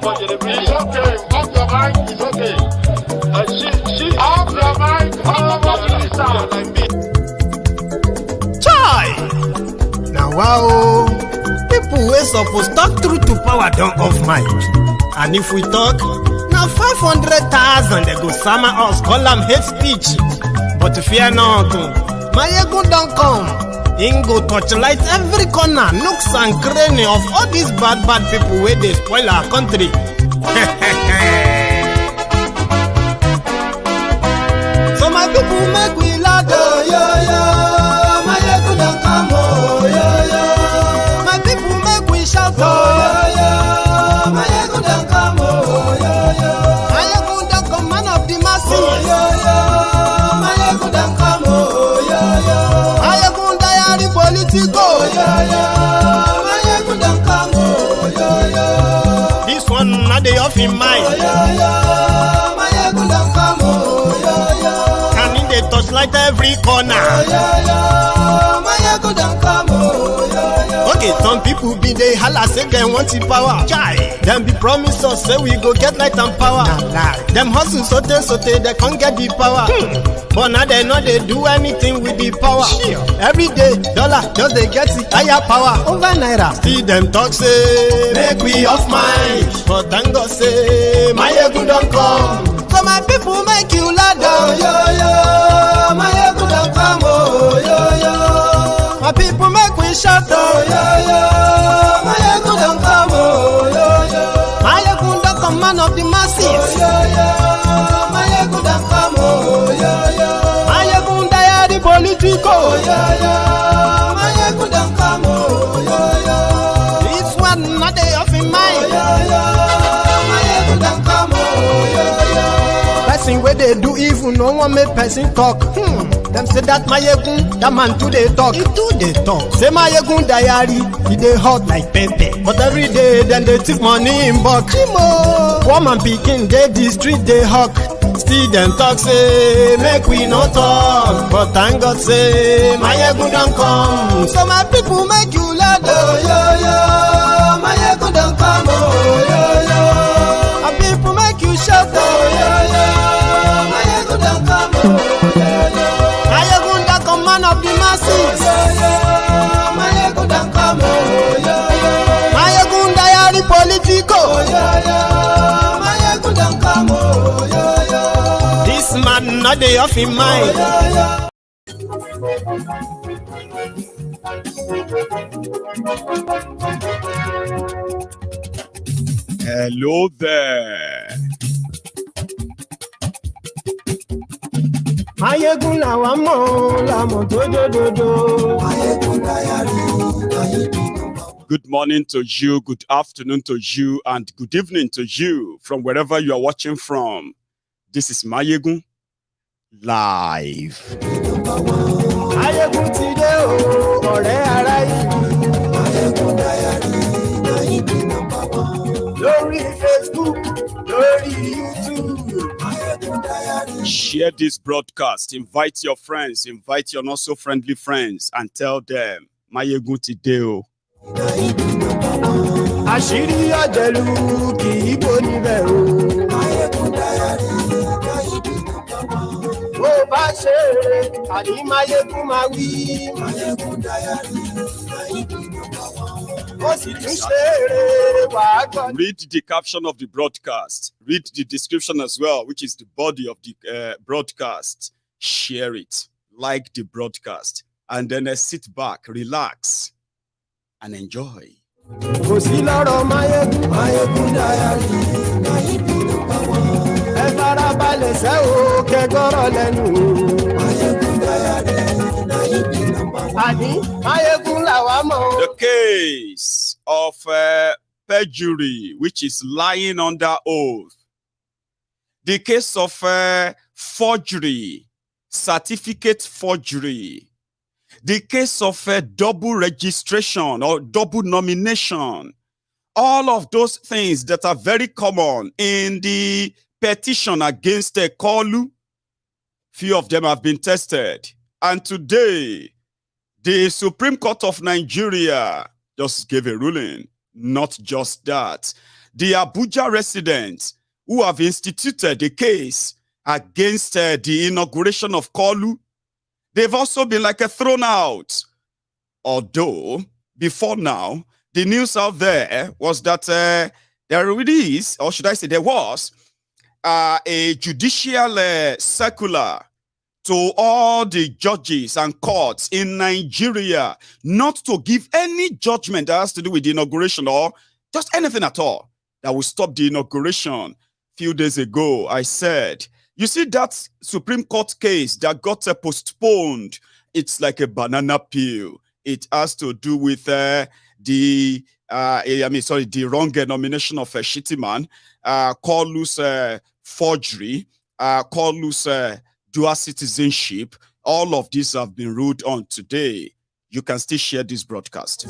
It's okay. Off your mind. It's okay. She off your mind. Chai! Now wow, people wey suppose talk truth to power don't off mind. And if we talk, now 500,000 they go summer us, call them hate speech. But fear not, my ego don't come. Ingo touchlight every corner, nooks and cranny of all these bad people where they spoil our country. So my people make we loud, my ego don't come, my people make we shout, my ego don't come, my ego don't come, man of the masses, my ego don't come, this one not the off in mind. And in the touchlight every corner. Okay, some people be they holla say they want the power. Chai, them be promise us say we go get light and power. Them hustle sote they can't get the power. But now they know they do anything with the power. Every day, dollar just they get the higher power over naira. See them talk say make we off mind. But thank God say my ego don't come. So my people make you ladder. My ego don't come. My people make we shout. My ego don't come. My ego don't come, man of the masses. My ego don't come. My ego the political. My ego don't come. This one not the off in mind. My ego don't come. Person where they do evil, no one make person talk. Them say that my egun, that man too they talk. He too they talk. Say my egun diary, he they hot like pepper. But every day then they take money in bulk. Woman picking, they the street they hawk. Still them talk say make we no talk. But thank God say my egun don't come. So my people make you loud. My egun don't come. My people make you shout. My egun don't come. Man of the masses. My ego don't come. My ego diary political. My ego don't come. This man not the off in mind. Hello there. Mayegun la wa mo dodo. Good morning to you, good afternoon to you, and good evening to you from wherever you are watching from. This is Mayegun live. Mayegun ti de o, ọ̀rẹ́ ara yìí. Mayegun diary, lórí Facebook, lórí YouTube. Share this broadcast. Invite your friends, invite your not so friendly friends, and tell them Mayegun today. Àṣírí ọ̀jẹ̀lú kì í bò níbẹ̀ o. Mayegun diary. Bó bá ṣe àní Mayegun máa wí. Mayegun diary. Read the caption of the broadcast. Read the description as well, which is the body of the broadcast. Share it. Like the broadcast. And then sit back, relax, and enjoy. The case of perjury, which is lying under oath. The case of forgery, certificate forgery. The case of double registration or double nomination. All of those things that are very common in the petition against Kolu. Few of them have been tested. And today, the Supreme Court of Nigeria just gave a ruling. Not just that. the Abuja residents who have instituted a case against the inauguration of Kolu, they've also been like thrown out. Although, before now, the news out there was that there already is, or should I say there was, a judicial circular to all the judges and courts in Nigeria not to give any judgment that has to do with the inauguration or just anything at all that will stop the inauguration. A few days ago, I said, you see that Supreme Court case that got postponed, it's like a banana peel. It has to do with the wrong nomination of Shettima, call loose forgery, call loose dual citizenship. All of these have been ruled on today. You can still share this broadcast.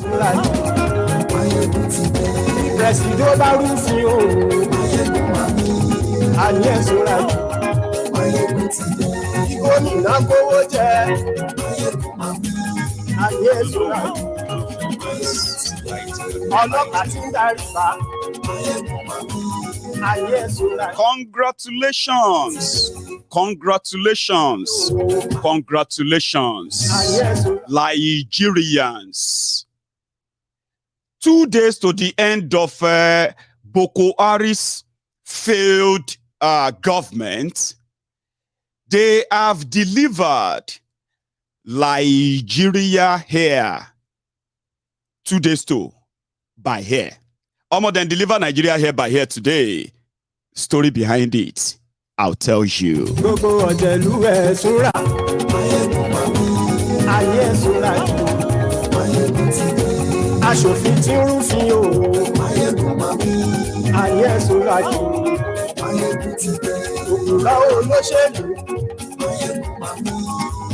Congratulations, congratulations, congratulations, Nigerians. 2 days to the end of Boko Haram's failed government, they have delivered Nigeria here. 2 days to by here. More than deliver Nigeria here by here today. Story behind it, I'll tell you.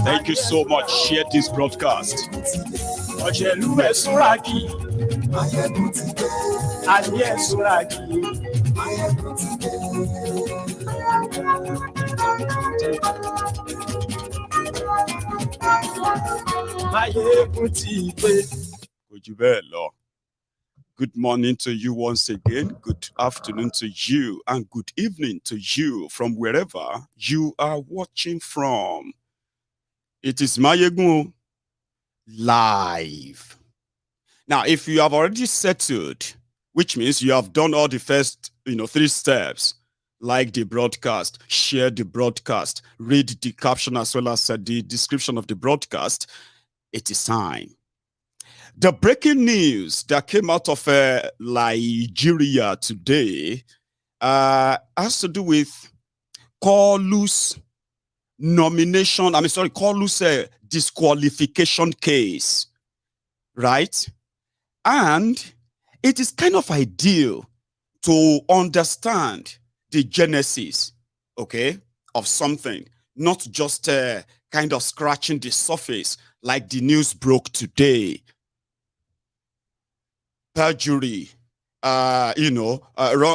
Thank you so much. Share this broadcast. Good morning to you once again. Good afternoon to you and good evening to you from wherever you are watching from. It is Mayegun live. Now, if you have already settled, which means you have done all the first, 3 steps, like the broadcast, share the broadcast, read the caption as well as the description of the broadcast, it is time. The breaking news that came out of Nigeria today has to do with Kolu's Kolu's disqualification case, right? And it is kind of ideal to understand the genesis, okay, of something, not just kind of scratching the surface like the news broke today. Perjury,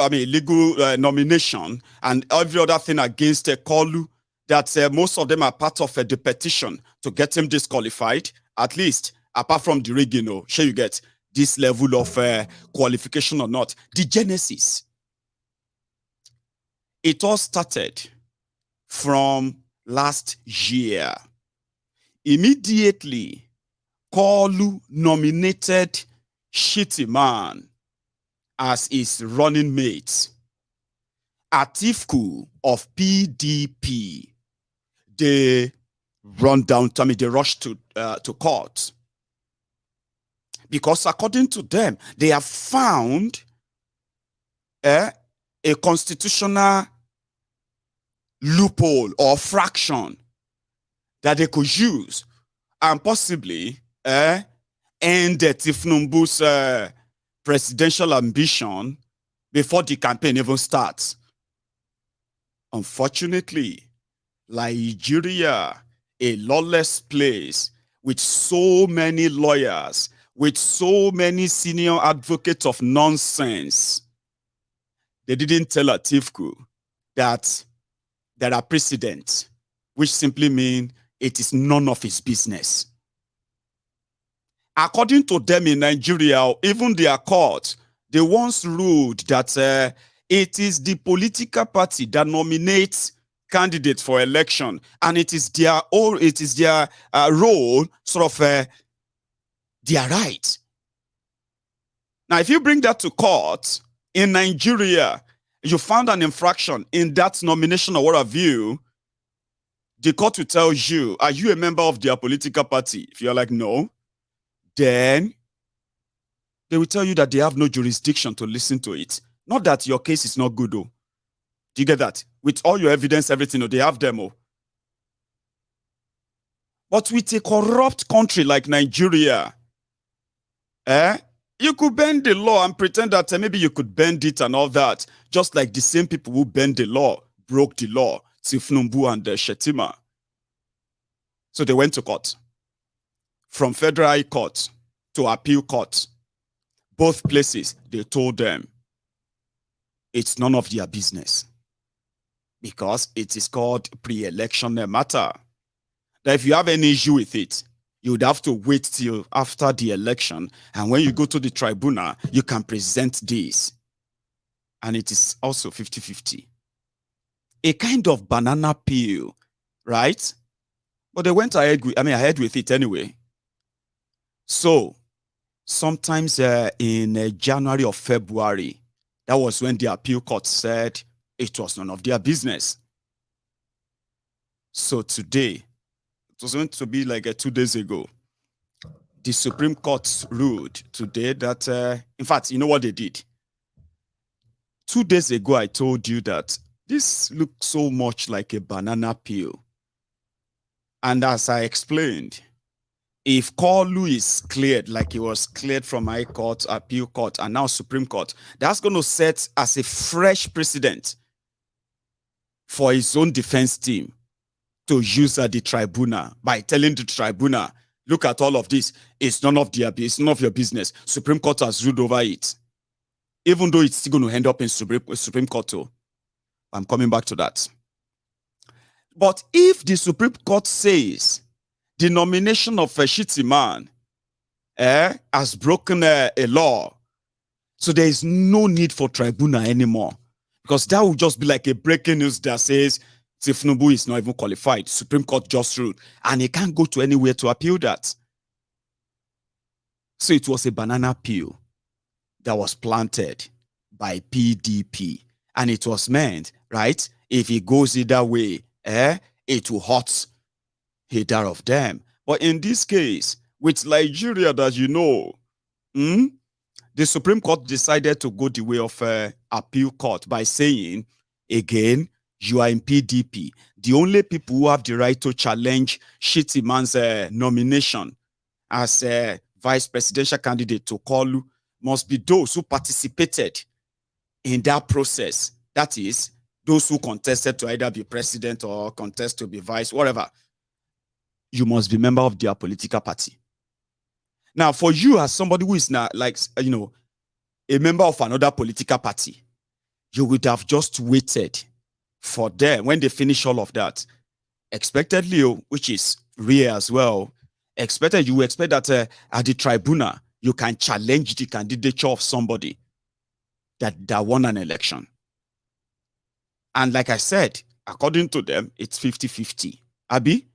illegal nomination and every other thing against Kolu, that most of them are part of the petition to get him disqualified, at least apart from the rigging, sure you get this level of qualification or not. The genesis, it all started from last year. Immediately, Kolu nominated Shettima as his running mate. Atiku of PDP, they they rushed to court. Because according to them, they have found a constitutional loophole or fraction that they could use and possibly end Tinubu's presidential ambition before the campaign even starts. Unfortunately, Nigeria, a lawless place with so many lawyers, with so many senior advocates of nonsense, they didn't tell Atiku that there are precedents, which simply mean it is none of his business. According to them in Nigeria, even their court, they once ruled that it is the political party that nominates candidates for election, and it is their role, sort of their right. Now, if you bring that to court in Nigeria, you found an infraction in that nomination or what have you, the court will tell you, are you a member of their political party? If you're like, no, then they will tell you that they have no jurisdiction to listen to it. Not that your case is not good, though. Do you get that? With all your evidence, everything, they have them. Oh. But with a corrupt country like Nigeria, you could bend the law and pretend that maybe you could bend it and all that, just like the same people who bend the law broke the law, Tinubu and Shettima. So they went to court. From Federal High Court to Appeal Court, both places, they told them it's none of their business because it is called pre-election matter. That if you have any issue with it, you would have to wait till after the election, and when you go to the tribunal, you can present this. And it is also 50-50. A kind of banana peel, right? But they went ahead with it anyway. So, sometimes in January or February, that was when the appeal court said it was none of their business. So today, it was going to be like 2 days ago, the Supreme Court ruled today that, in fact, you know what they did? 2 days ago, I told you that this looked so much like a banana peel. And as I explained, if Kolu is cleared, like he was cleared from High Court, Appeal Court, and now Supreme Court, that's going to set as a fresh precedent for his own defense team to use at the tribunal by telling the tribunal, look at all of this. It's none of your business. Supreme Court has ruled over it. Even though it's still going to end up in Supreme Court. Too. I'm coming back to that. But if the Supreme Court says the nomination of a Shettima has broken a law, so there is no need for tribunal anymore, because that would just be like a breaking news that says Tinubu is not even qualified. Supreme Court just ruled, and he can't go to anywhere to appeal that. So it was a banana peel that was planted by PDP, and it was meant, right, if it goes either way, it will hurt either of them. But in this case, with Nigeria, that you know, the Supreme Court decided to go the way of appeal court by saying, again, you are in PDP. The only people who have the right to challenge Shettima's nomination as a vice presidential candidate to Kolu must be those who participated in that process. That is, those who contested to either be president or contest to be vice, whatever. You must be a member of their political party. Now, for you as somebody who is not, like, a member of another political party, you would have just waited for them when they finish all of that. Expectedly, which is rare as well, you expect that at the tribunal, you can challenge the candidature of somebody that won an election. And like I said, according to them, it's 50-50. Abi?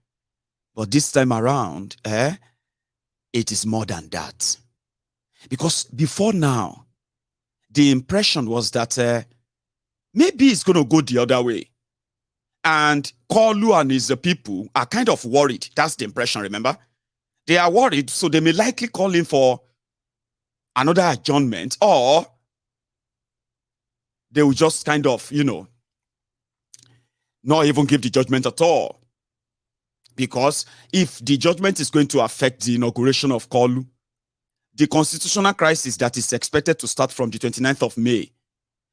But this time around, it is more than that. Because before now, the impression was that maybe it's going to go the other way. And Kolu and his people are kind of worried. That's the impression, remember? They are worried, so they may likely call in for another adjournment, or they will just kind of, not even give the judgment at all. Because if the judgment is going to affect the inauguration of Kolu, the constitutional crisis that is expected to start from the 29th of May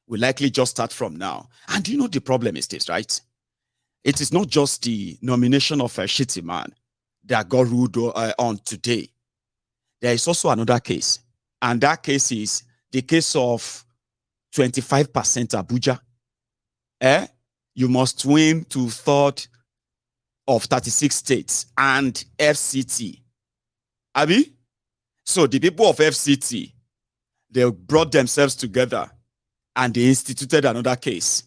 will likely just start from now. And you know the problem is this, right? It is not just the nomination of a Shettima that got ruled on today. There is also another case. And that case is the case of 25% Abuja. You must win 2/3 of 36 states and FCT. Abi? So the people of FCT, they brought themselves together and they instituted another case.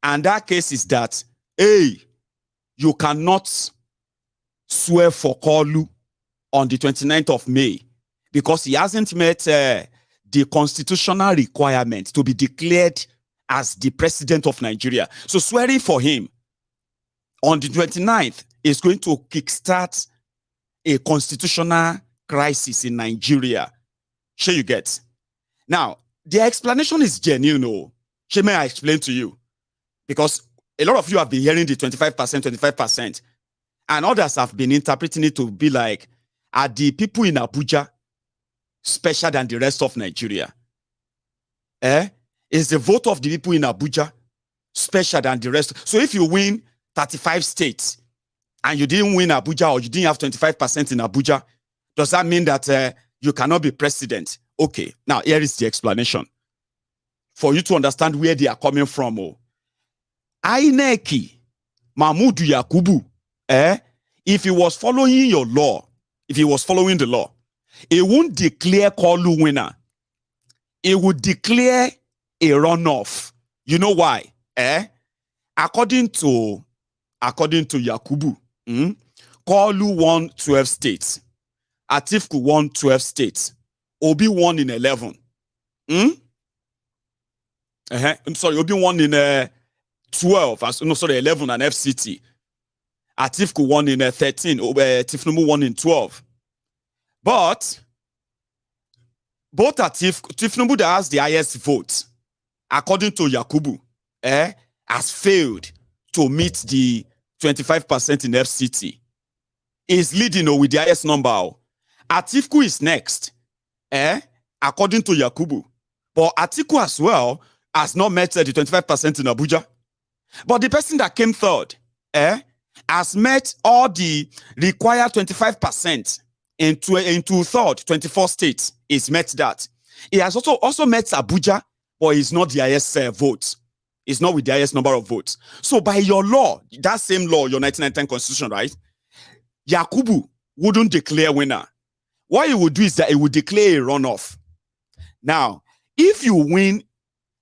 And that case is that, hey, you cannot swear for Kalu on the 29th of May because he hasn't met the constitutional requirement to be declared as the president of Nigeria. So swearing for him on the 29th is going to kickstart a constitutional crisis in Nigeria. Sure you get? Now, the explanation is genuine. Sure, may I explain to you? Because a lot of you have been hearing the 25%, 25%, and others have been interpreting it to be like, are the people in Abuja special than the rest of Nigeria? Is the vote of the people in Abuja special than the rest? So if you win 35 states and you didn't win Abuja, or you didn't have 25% in Abuja, does that mean that you cannot be president? Okay, now here is the explanation for you to understand where they are coming from. Aineki Mahmudu Yakubu, if he was following your law, if he was following the law, he won't declare Kalu winner. He would declare a runoff. You know why? According to Yakubu, Kalu won 12 states. Atiku won 12 states. Obi won in 11. I'm sorry, Obi won in 12. No, sorry, 11 and FCT. Atiku won in 13. Tinubu won in 12. But both Tinubu that has the highest vote, according to Yakubu, has failed to meet the 25% in FCT. Is leading with the highest number. Atiku is next, according to Yakubu. But Atiku as well has not met the 25% in Abuja. But the person that came third has met all the required 25% into third, 24 states. He's met that. He has also met Abuja, but he's not the highest vote. He's not with the highest number of votes. So by your law, that same law, your 1999 constitution, right? Yakubu wouldn't declare winner. What he would do is that he would declare a runoff. Now, if you win,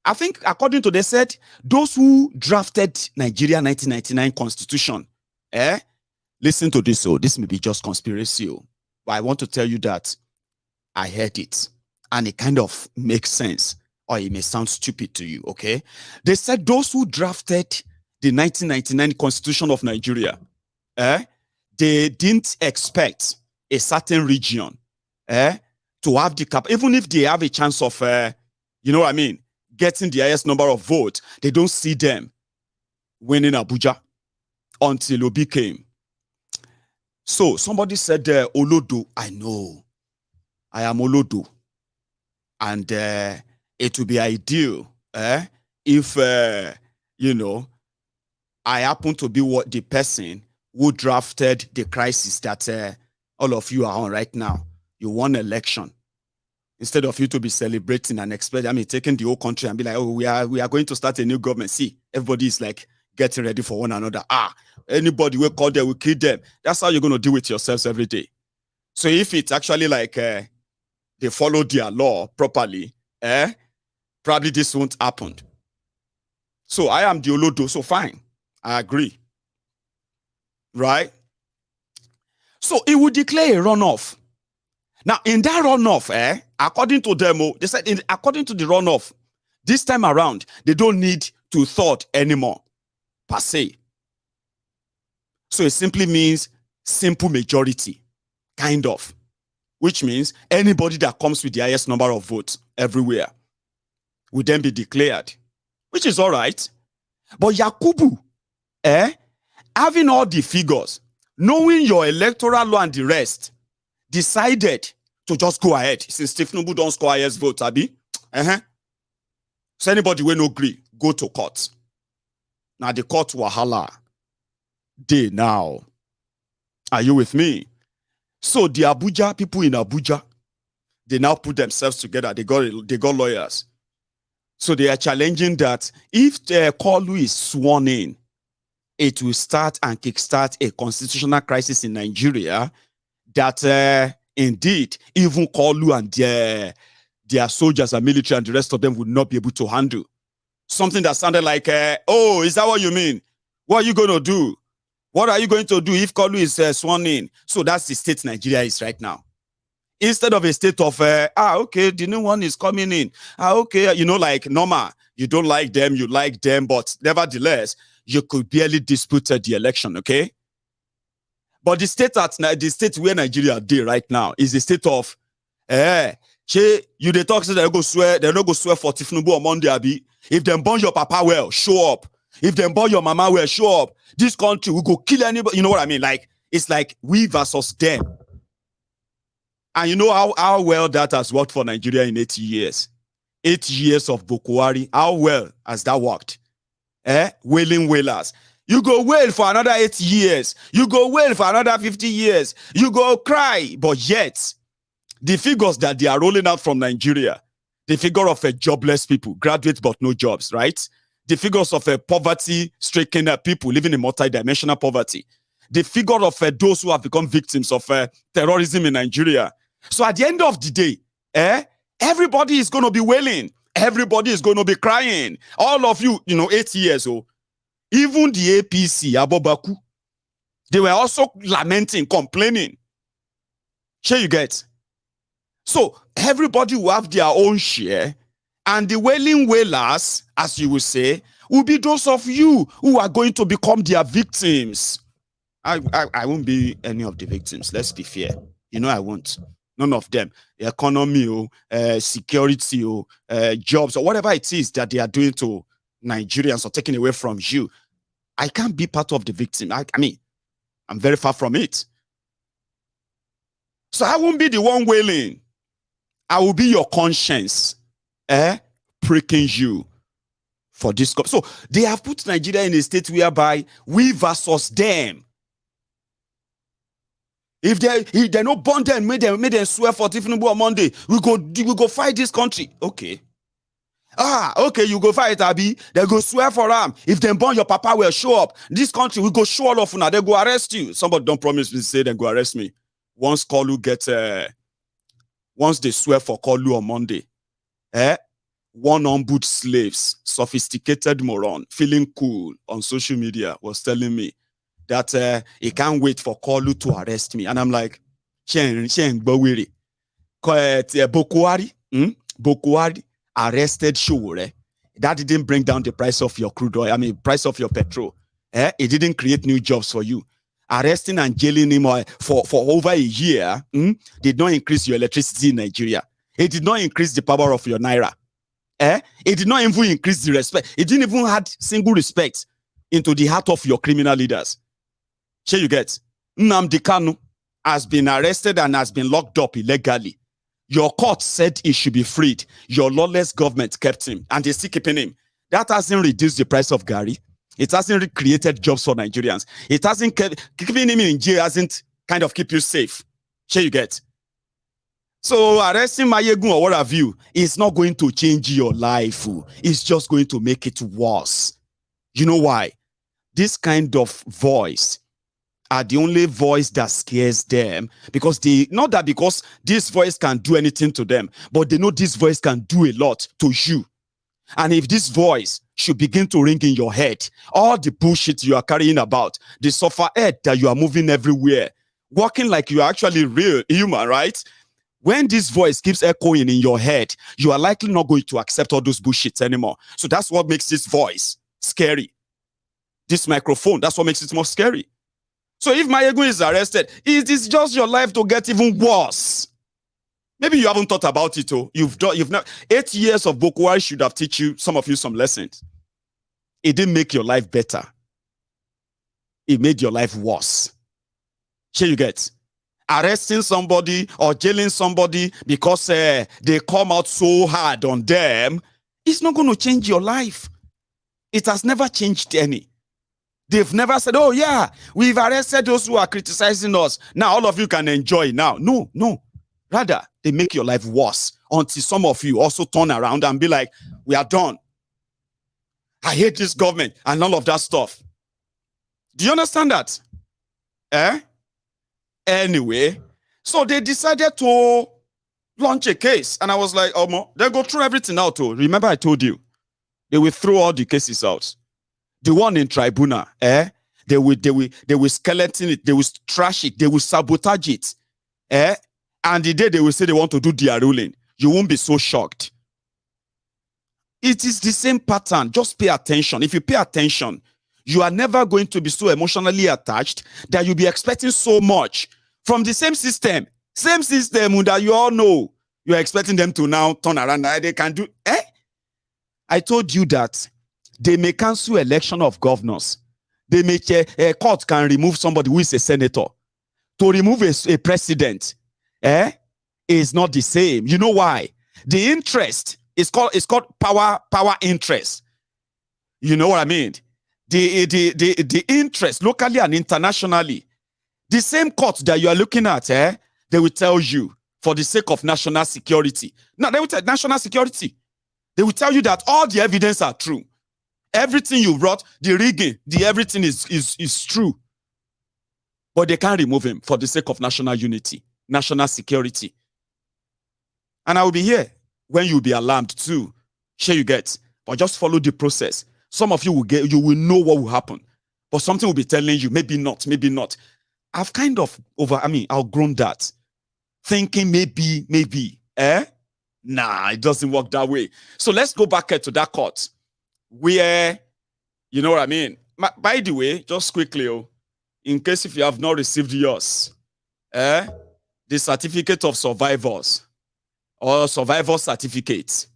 I think according to they said, those who drafted Nigeria 1999 constitution, listen to this. So this may be just conspiracy, but I want to tell you that I heard it and it kind of makes sense, or it may sound stupid to you, okay? They said those who drafted the 1999 constitution of Nigeria, they didn't expect a certain region to have the cap, even if they have a chance of, you know what I mean, getting the highest number of votes, they don't see them winning Abuja until Obi came. So somebody said, Olodo, I know, I am Olodo. And it would be ideal if, you know, I happen to be the person who drafted the crisis that all of you are on right now. You won election. Instead of you to be celebrating and taking the whole country and be like, oh, we are going to start a new government. See, everybody is like getting ready for one another. Anybody will call them, will kill them. That's how you're going to deal with yourselves every day. So if it's actually like they follow their law properly, probably this won't happen. So I am the Olodo, so fine. I agree. Right? So it would declare a runoff. Now, in that runoff, according to them, they said, according to the runoff, this time around, they don't need to thought anymore, per se. So it simply means simple majority, kind of, which means anybody that comes with the highest number of votes everywhere will then be declared, which is all right. But Yakubu, having all the figures, knowing your electoral law and the rest, decided to just go ahead. Since Tinubu don't score highest vote, Abi, so anybody will no agree, go to court. Now the court wahala day now. Are you with me? So the Abuja people in Abuja, they now put themselves together. They got lawyers. So they are challenging that if the Kalu is sworn in, it will start and kickstart a constitutional crisis in Nigeria. That indeed, even Kalu and their soldiers and military and the rest of them would not be able to handle. Something that sounded like, oh, is that what you mean? What are you going to do? What are you going to do if Kolu is sworn in? So that's the state Nigeria is right now. Instead of a state of, okay, the new one is coming in. Okay, you know, like normal. You don't like them, you like them, but nevertheless, you could barely dispute the election, okay? But the state where Nigeria did right now is the state of, you they talk, so they go swear, they don't go swear for Tinubu on Monday, Abi. If them burn your papa well, show up. If them burn your mama well, show up. This country will go kill anybody. You know what I mean? Like, it's like we versus them. And you know how well that has worked for Nigeria in 8 years. 8 years of Bokwari. How well has that worked? Wailing wailers. You go wail for another 8 years. You go wail for another 50 years. You go cry. But yet, the figures that they are rolling out from Nigeria, the figure of jobless people, graduates but no jobs, right? The figures of poverty-stricken people living in multidimensional poverty. The figure of those who have become victims of terrorism in Nigeria. So at the end of the day, everybody is going to be wailing. Everybody is going to be crying. All of you, 8 years old. Even the APC, Abobaku, they were also lamenting, complaining. Sure you get? So everybody will have their own share, and the wailing wailers, as you will say, will be those of you who are going to become their victims. I won't be any of the victims. Let's be fair. I won't. None of them. The economy, security, jobs, or whatever it is that they are doing to Nigerians or taking away from you. I can't be part of the victim. I mean, I'm very far from it. So I won't be the one wailing. I will be your conscience, pricking you for this. So they have put Nigeria in a state whereby we versus them. If they no bond them, made them swear for Tinubu on Monday, we go fight this country. Okay. Okay, you go fight, Abi. They go swear for them. If them burn your papa will show up. This country, we go show all of now. They go arrest you. Somebody don't promise me, say they go arrest me. Once they swear for Kolu on Monday, one ombud slaves, sophisticated moron, feeling cool on social media, was telling me that he can't wait for Kolu to arrest me. And I'm like, Bokwari arrested Showore. That didn't bring down the price of your crude oil, price of your petrol. It didn't create new jobs for you. Arresting and jailing him for over a year did not increase your electricity in Nigeria. It did not increase the power of your naira. It did not even increase the respect. It didn't even have single respect into the heart of your criminal leaders. Here you get. Nnamdi Kanu has been arrested and has been locked up illegally. Your court said he should be freed. Your lawless government kept him, and they're still keeping him. That hasn't reduced the price of Gary. It hasn't created jobs for Nigerians. It hasn't keeping him in jail hasn't kind of keep you safe. Here you get. So arresting Mayegun or what have you is not going to change your life. It's just going to make it worse. You know why? This kind of voice are the only voice that scares them, because because this voice can do anything to them, but they know this voice can do a lot to you. And if this voice should begin to ring in your head, all the bullshit you are carrying about, the suffer head that you are moving everywhere, walking like you are actually real human, right? When this voice keeps echoing in your head, you are likely not going to accept all those bullshits anymore. So that's what makes this voice scary. This microphone, that's what makes it more scary. So if Mayegun is arrested, it is just your life to get even worse. Maybe you haven't thought about it. You've not. 8 years of Bokwari should have taught you, some of you, some lessons. It didn't make your life better. It made your life worse. Here you get. Arresting somebody or jailing somebody because they come out so hard on them, it's not going to change your life. It has never changed any. They've never said, oh yeah, we've arrested those who are criticizing us. Now all of you can enjoy now. No. Rather, they make your life worse until some of you also turn around and be like, we are done. I hate this government and all of that stuff. Do you understand that? Anyway, so they decided to launch a case. And I was like, they'll go through everything out. Oh. Remember I told you, they will throw all the cases out. The one in Tribunal, they will skeleton it, they will trash it, they will sabotage it. And the day they will say they want to do their ruling, you won't be so shocked. It is the same pattern. Just pay attention. If you pay attention, you are never going to be so emotionally attached that you'll be expecting so much from the same system. Same system that you all know. You're expecting them to now turn around. They can do. I told you that they may cancel election of governors. They may a court can remove somebody who is a senator. To remove a president, is not the same. You know why? The interest is called power interest. You know what I mean? The interest locally and internationally. The same court that you are looking at, they will tell you for the sake of national security. No, they will tell national security. They will tell you that all the evidence are true. Everything you brought, the rigging, everything is true. But they can't remove him for the sake of national unity, national security. And I will be here when you'll be alarmed too. Sure you get. But just follow the process. Some of you will know what will happen. But something will be telling you, maybe not, maybe not. I've kind of outgrown that. Thinking maybe. Nah, it doesn't work that way. So let's go back to that court. Where, you know what I mean? By the way, just quickly, in case if you have not received yours, the certificate of survivors or survivor certificates,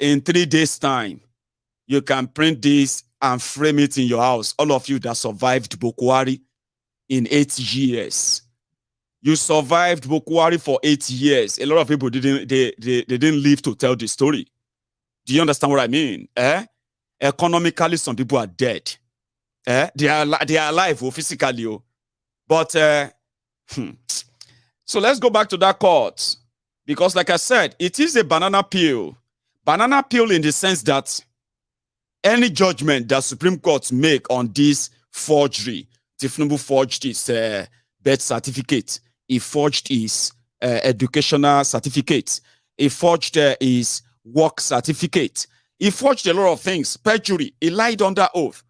in 3 days' time, you can print this and frame it in your house. All of you that survived Bokwari in 8 years. You survived Bokwari for 8 years. A lot of people didn't live to tell the story. Do you understand what I mean? Economically, some people are dead. They are alive physically. But so let's go back to that court. Because like I said, it is a banana peel. Banana peel in the sense that any judgment that Supreme Court make on this forgery, Tinubu forged his birth certificate, he forged his educational certificate, he forged his work certificate, he forged a lot of things, perjury, he lied under oath.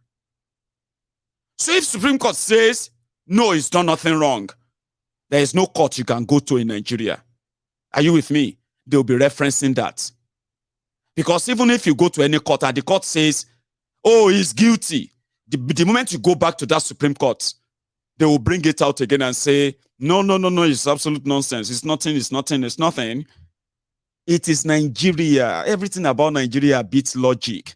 So if Supreme Court says, no, he's done nothing wrong, there is no court you can go to in Nigeria. Are you with me? They'll be referencing that. Because even if you go to any court and the court says, oh, he's guilty, the moment you go back to that Supreme Court, they will bring it out again and say, no, it's absolute nonsense. It's nothing. It is Nigeria. Everything about Nigeria beats logic.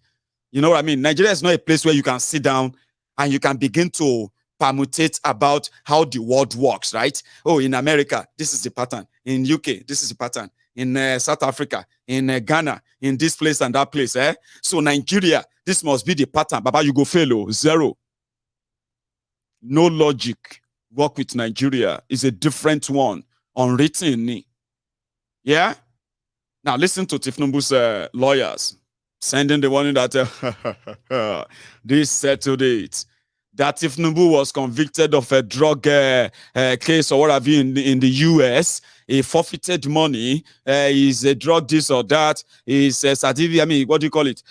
You know what I mean? Nigeria is not a place where you can sit down and you can begin to permutate about how the world works, right? Oh, in America, this is the pattern. In UK, this is the pattern. In South Africa, in Ghana, in this place and that place. So Nigeria, this must be the pattern. Baba, you go fail. Zero. No logic. Work with Nigeria is a different one. Unwritten. Yeah? Now listen to Tinubu's lawyers sending the warning that this settled it. That Tinubu was convicted of a drug case or what have you in the US, he forfeited money, he's a drug this or that, he's a certificate, what do you call it?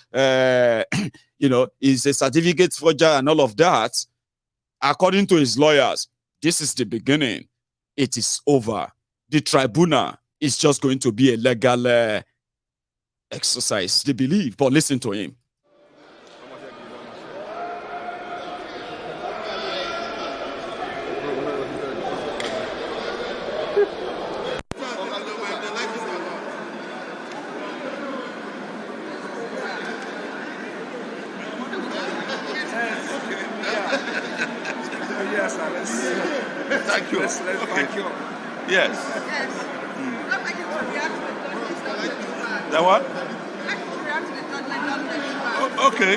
He's a certificate forger and all of that. According to his lawyers, this is the beginning. It is over. The tribunal is just going to be a legal exercise, they believe. But listen to him. Thank you. Thank you. Yes. The what? Okay.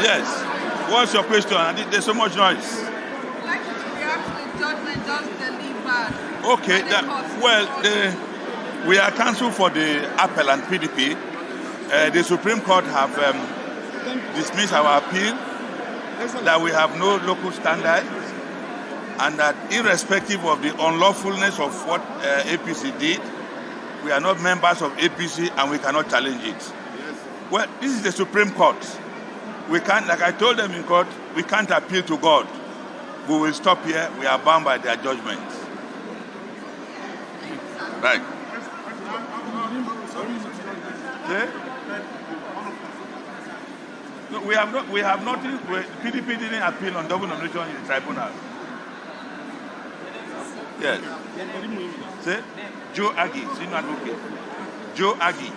Yes. What's your question? There's so much noise. Okay. We are cancelled for the appel and PDP. The Supreme Court have dismissed our appeal that we have no local standard. and that irrespective of the unlawfulness of what APC did, we are not members of APC and we cannot challenge it. Yes. Well, this is the Supreme Court. We can't, like I told them in court, we can't appeal to God. We will stop here. We are bound by their judgment. Right. See? No, we have nothing. PDP didn't appeal on double nomination in the tribunal. Yes. See? Joe Aggie, senior advocate. Joe Aggie.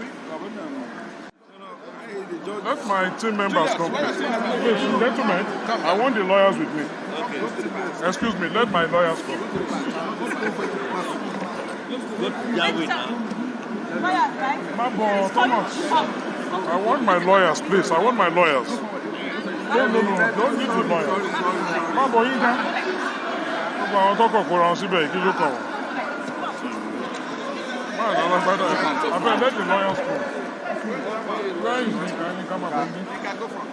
Let my team members come. Please, gentlemen, I want the lawyers with me. Okay. Excuse me, let my lawyers come. Mabo, come on. I want my lawyers, please. I want my lawyers. No, don't need the lawyers. Mabo, you can. I better let the lawyers come. Where is he? Can you come up with me? He can go from.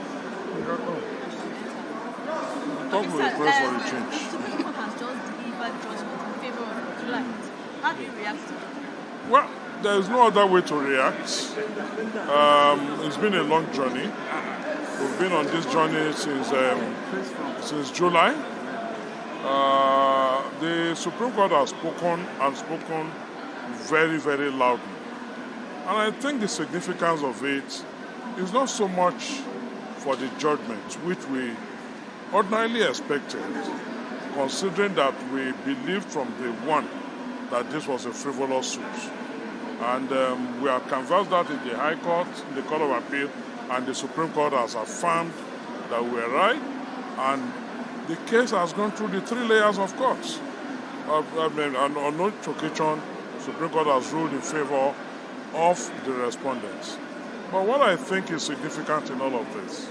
Talk with the press for a change. The Supreme Court has just delivered judgment in favor of July. How do you react to it? Well, there is no other way to react. It's been a long journey. We've been on this journey since July. The Supreme Court has spoken very, very loudly. And I think the significance of it is not so much for the judgment, which we ordinarily expected, considering that we believed from day one that this was a frivolous suit. And we are canvassed that in the High Court, in the Court of Appeal, and the Supreme Court has affirmed that we are right. And the case has gone through the 3 layers of courts. And on no occasion, Supreme Court has ruled in favor of the respondents. But what I think is significant in all of this,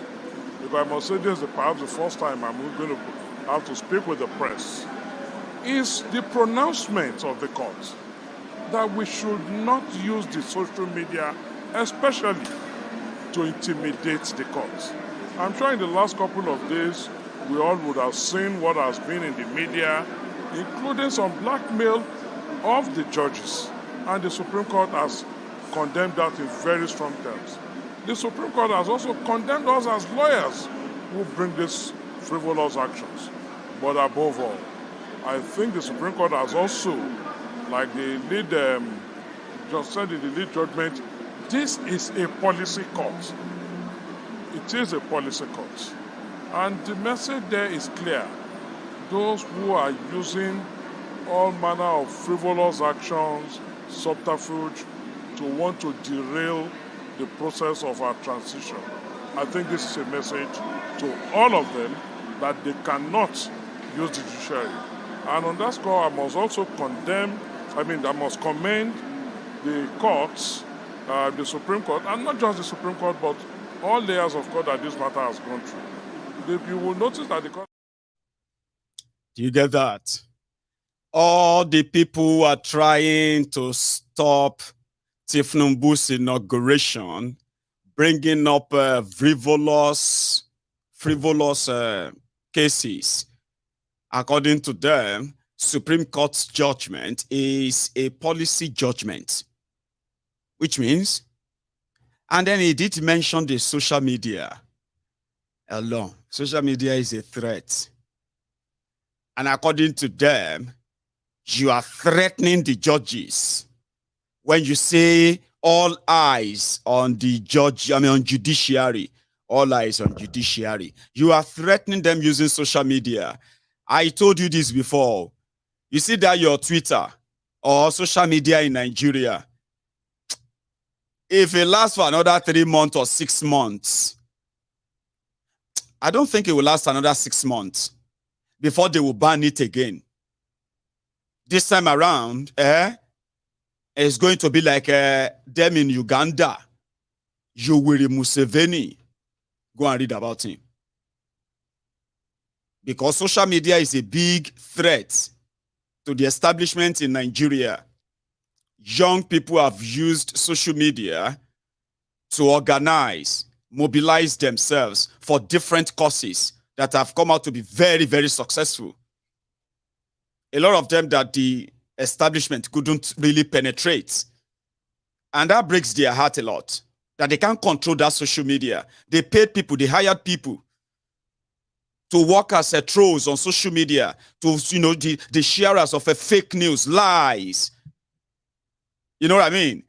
if I must say this is perhaps the first time I'm going to have to speak with the press, is the pronouncement of the court that we should not use the social media, especially to intimidate the court. I'm sure in the last couple of days, we all would have seen what has been in the media, including some blackmail of the judges. And the Supreme Court has condemned that in very strong terms. The Supreme Court has also condemned us as lawyers who bring these frivolous actions. But above all, I think the Supreme Court has also, like the lead just said in the lead judgment, this is a policy court. It is a policy court. And the message there is clear. Those who are using all manner of frivolous actions, subterfuge, to want to derail the process of our transition. I think this is a message to all of them that they cannot use the judiciary. And on that score, I must also I must commend the courts, the Supreme Court, and not just the Supreme Court, but all layers of court that this matter has gone through. You will notice that the court... Do you get that? All the people who are trying to stop Tinubu's inauguration, bringing up frivolous cases. According to them, Supreme Court's judgment is a policy judgment, which means, and then he did mention the social media alone. Social media is a threat. And according to them, you are threatening the judges when you say all eyes on the on judiciary, all eyes on judiciary. You are threatening them using social media. I told you this before. You see that your Twitter or social media in Nigeria, if it lasts for another 3 months or 6 months, I don't think it will last another 6 months before they will ban it again. This time around, it's going to be like them in Uganda. Yoweri Museveni. Go and read about him. Because social media is a big threat to the establishment in Nigeria. Young people have used social media to organize, mobilize themselves for different causes that have come out to be very, very successful. A lot of them that the establishment couldn't really penetrate. And that breaks their heart a lot. That they can't control that social media. They paid people, they hired people to work as trolls on social media, to, you know, the sharers of a fake news, lies. You know what I mean?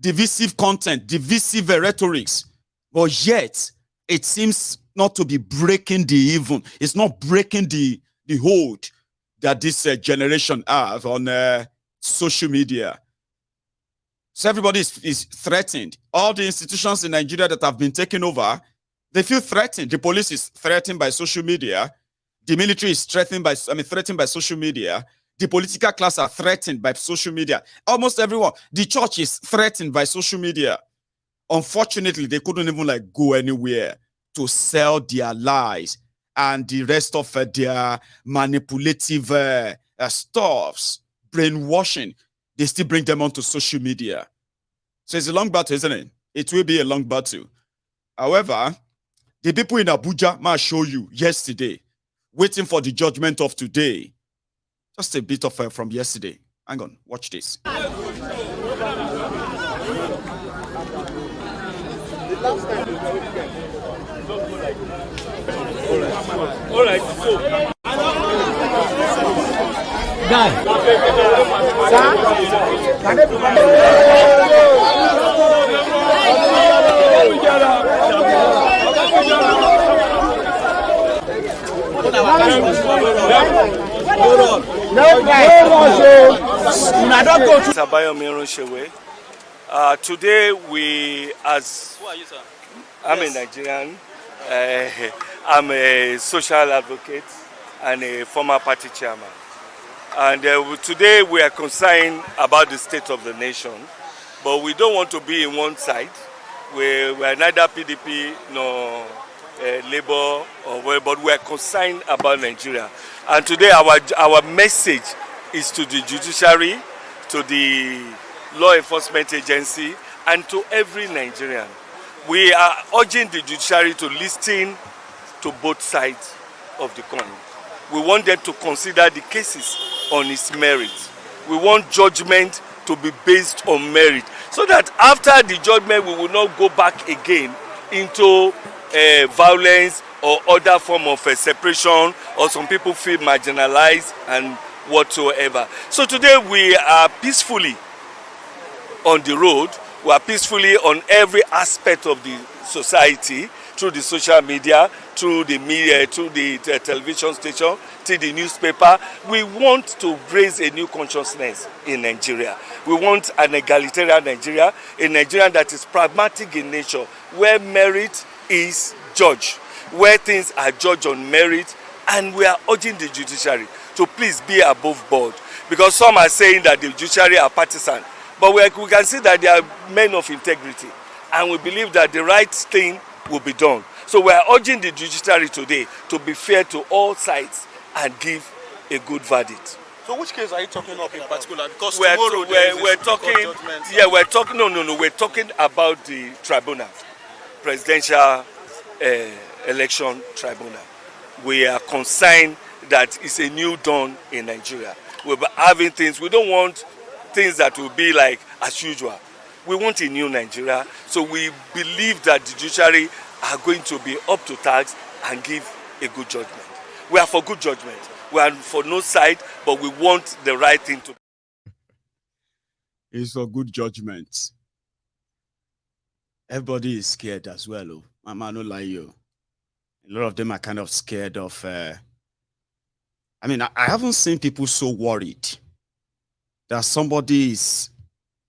Divisive content, divisive rhetorics. But yet, it seems not to be breaking the even. It's not breaking the hold that this generation have on social media. So everybody is threatened. All the institutions in Nigeria that have been taken over, they feel threatened. The police is threatened by social media. The military is threatened by social media. The political class are threatened by social media. Almost everyone. The church is threatened by social media. Unfortunately, they couldn't even like go anywhere to sell their lies and the rest of their manipulative stuffs, brainwashing. They still bring them onto social media. So it's a long battle, isn't it? It will be a long battle. However, the people in Abuja might show you yesterday, waiting for the judgment of today. Just a bit of from yesterday. Hang on, watch this. All right. Guy. Today I'm a Nigerian, I'm a social advocate and a former party chairman. And today we are concerned about the state of the nation, but we don't want to be in one side. We are neither PDP nor Labour, but we are concerned about Nigeria. And today our message is to the judiciary, to the law enforcement agency, and to every Nigerian. We are urging the judiciary to listen to both sides of the coin. We want them to consider the cases on its merit. We want judgment to be based on merit, so that after the judgment we will not go back again into violence or other form of separation, or some people feel marginalized and whatsoever. So today we are peacefully on the road. We are peacefully on every aspect of the society, through the social media, through the media, through the television station, through the newspaper. We want to raise a new consciousness in Nigeria. We want an egalitarian Nigeria, a Nigeria that is pragmatic in nature, where merit is judged, where things are judged on merit, and we are urging the judiciary to please be above board, because some are saying that the judiciary are partisan, but we can see that they are men of integrity, and we believe that the right thing will be done. So we are urging the judiciary today to be fair to all sides and give a good verdict. So which case are you talking about in particular? Because we're talking. Yeah, we're talking. No. We're talking about the tribunal, presidential election tribunal. We are concerned that it's a new dawn in Nigeria. We're having things. We don't want things that will be like as usual. We want a new Nigeria. So we believe that the judiciary are going to be up to task and give a good judgment. We are for good judgment. We are for no side, but we want the right thing to be. It's for good judgment. Everybody is scared as well. Oh. Mama, no lie you. A lot of them are kind of scared of. I mean, I haven't seen people so worried that somebody is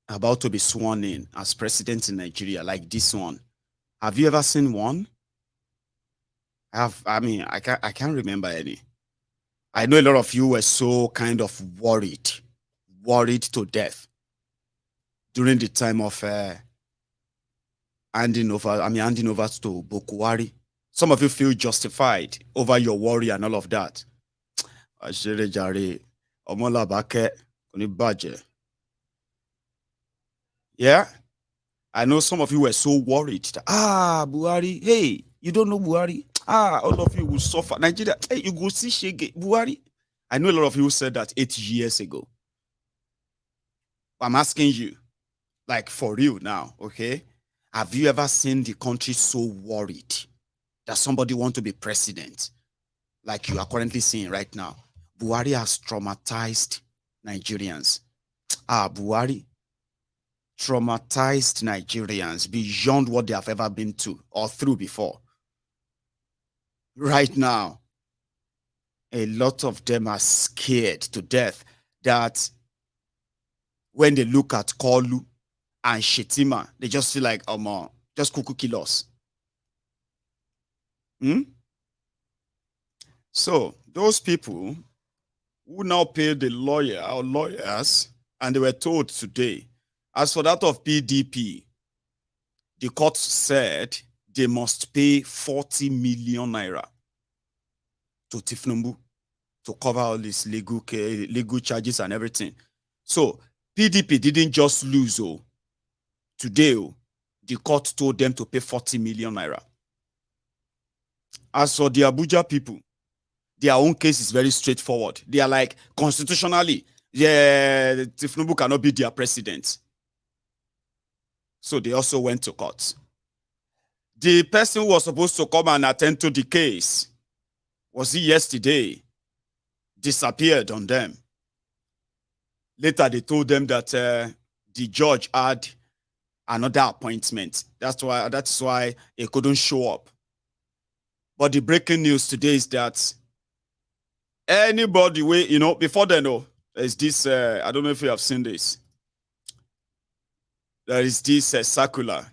about to be sworn in as president in Nigeria, like this one. Have you ever seen one? I can't remember any. I know a lot of you were so kind of worried to death during the time of handing over to Bokuwari. Some of you feel justified over your worry and all of that. Yeah, I know some of you were so worried that, Buhari, hey, you don't know Buhari. All of you will suffer. Nigeria, hey, you go see Shege, Buhari. I know a lot of you said that 8 years ago. I'm asking you, like for real now, okay? Have you ever seen the country so worried that somebody wants to be president, like you are currently seeing right now? Buhari has traumatized Nigerians. Buhari traumatized Nigerians beyond what they have ever been to or through before. Right now, a lot of them are scared to death that when they look at Kolu and Shettima, they just feel like, just cuckoo kill us. So those people who now pay the lawyer or lawyers, and they were told today, as for that of PDP, the court said they must pay 40 million naira to Tinubu to cover all these legal charges and everything. So PDP didn't just lose. Today, the court told them to pay 40 million naira. As for the Abuja people, their own case is very straightforward. They are like, constitutionally, Tinubu cannot be their president. So they also went to court. The person who was supposed to come and attend to the case, was he yesterday, disappeared on them. Later, they told them that the judge had another appointment. That's why he couldn't show up. But the breaking news today is that anybody, before they know, there's this, I don't know if you have seen this. There is this circular.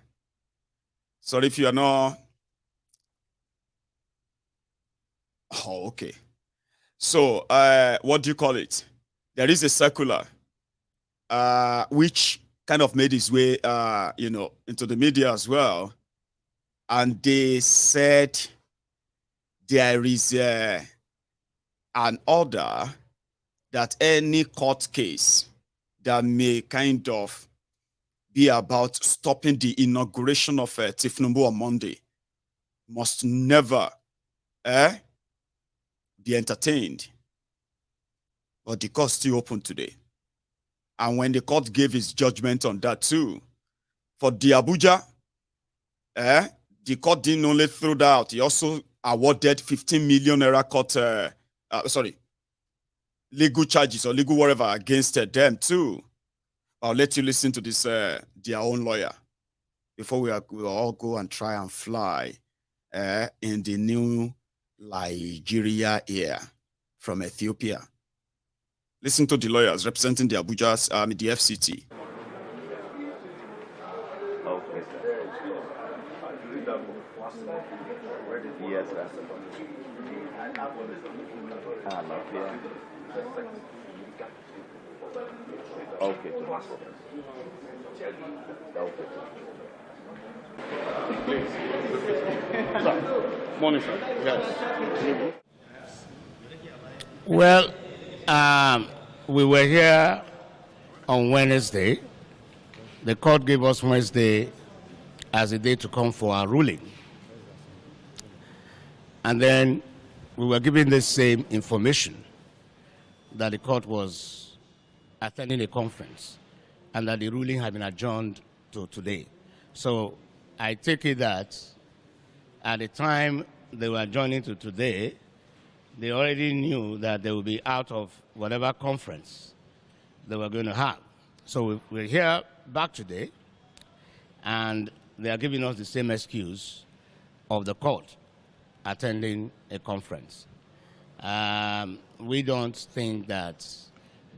Sorry if you are not. Oh, okay. So, what do you call it? There is a circular, which kind of made its way, into the media as well. And they said there is an order that any court case that may kind of be about stopping the inauguration of Tinubu on Monday must never be entertained. But the court still open today. And when the court gave its judgment on that too, for the Abuja, the court didn't only throw that out, he also awarded 15 million naira court, legal charges or legal whatever against them too. I'll let you listen to this, their own lawyer, before we will all go and try and fly in the new Nigeria Air from Ethiopia. Listen to the lawyers representing the Abuja's, the FCT. Okay, sir. Yes, sir. Okay, Sir. Morning, sir. Yes. Well, we were here on Wednesday. The court gave us Wednesday as a day to come for our ruling. And then we were given the same information that the court was attending a conference and that the ruling had been adjourned to today. So I take it that at the time they were adjourning to today, they already knew that they would be out of whatever conference they were going to have. So we're here back today, and they are giving us the same excuse of the court attending a conference. We don't think that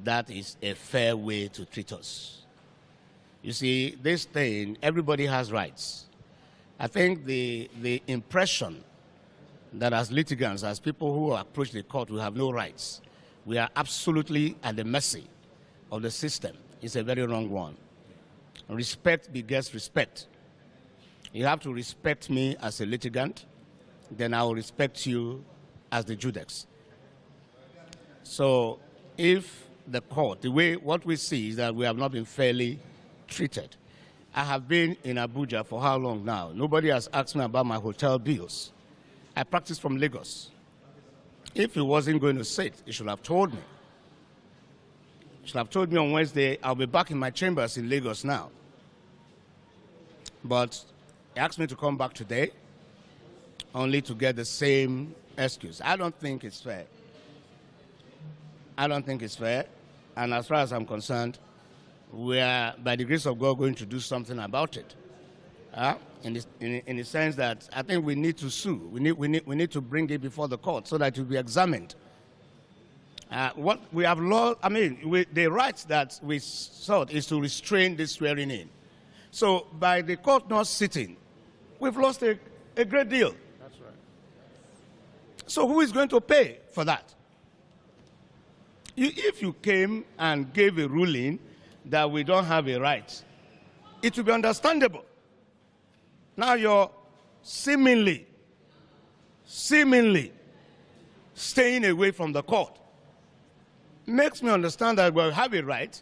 that is a fair way to treat us. You see, this thing, everybody has rights. I think the impression that as litigants, as people who approach the court, we have no rights. We are absolutely at the mercy of the system. It's a very wrong one. Respect begets respect. You have to respect me as a litigant, then I will respect you as the judex. So if the court, what we see is that we have not been fairly treated. I have been in Abuja for how long now? Nobody has asked me about my hotel bills. I practice from Lagos. If he wasn't going to sit, he should have told me. He should have told me on Wednesday, I'll be back in my chambers in Lagos now. But he asked me to come back today, only to get the same excuse. I don't think it's fair. I don't think it's fair. And as far as I'm concerned, we are, by the grace of God, going to do something about it. In the sense that I think we need to sue. We need to bring it before the court so that it will be examined. What we have lost, the right that we sought is to restrain this swearing in. So by the court not sitting, we've lost a great deal. That's right. So who is going to pay for that? If you came and gave a ruling that we don't have a right, it will be understandable. Now you're seemingly staying away from the court. Makes me understand that we have a right,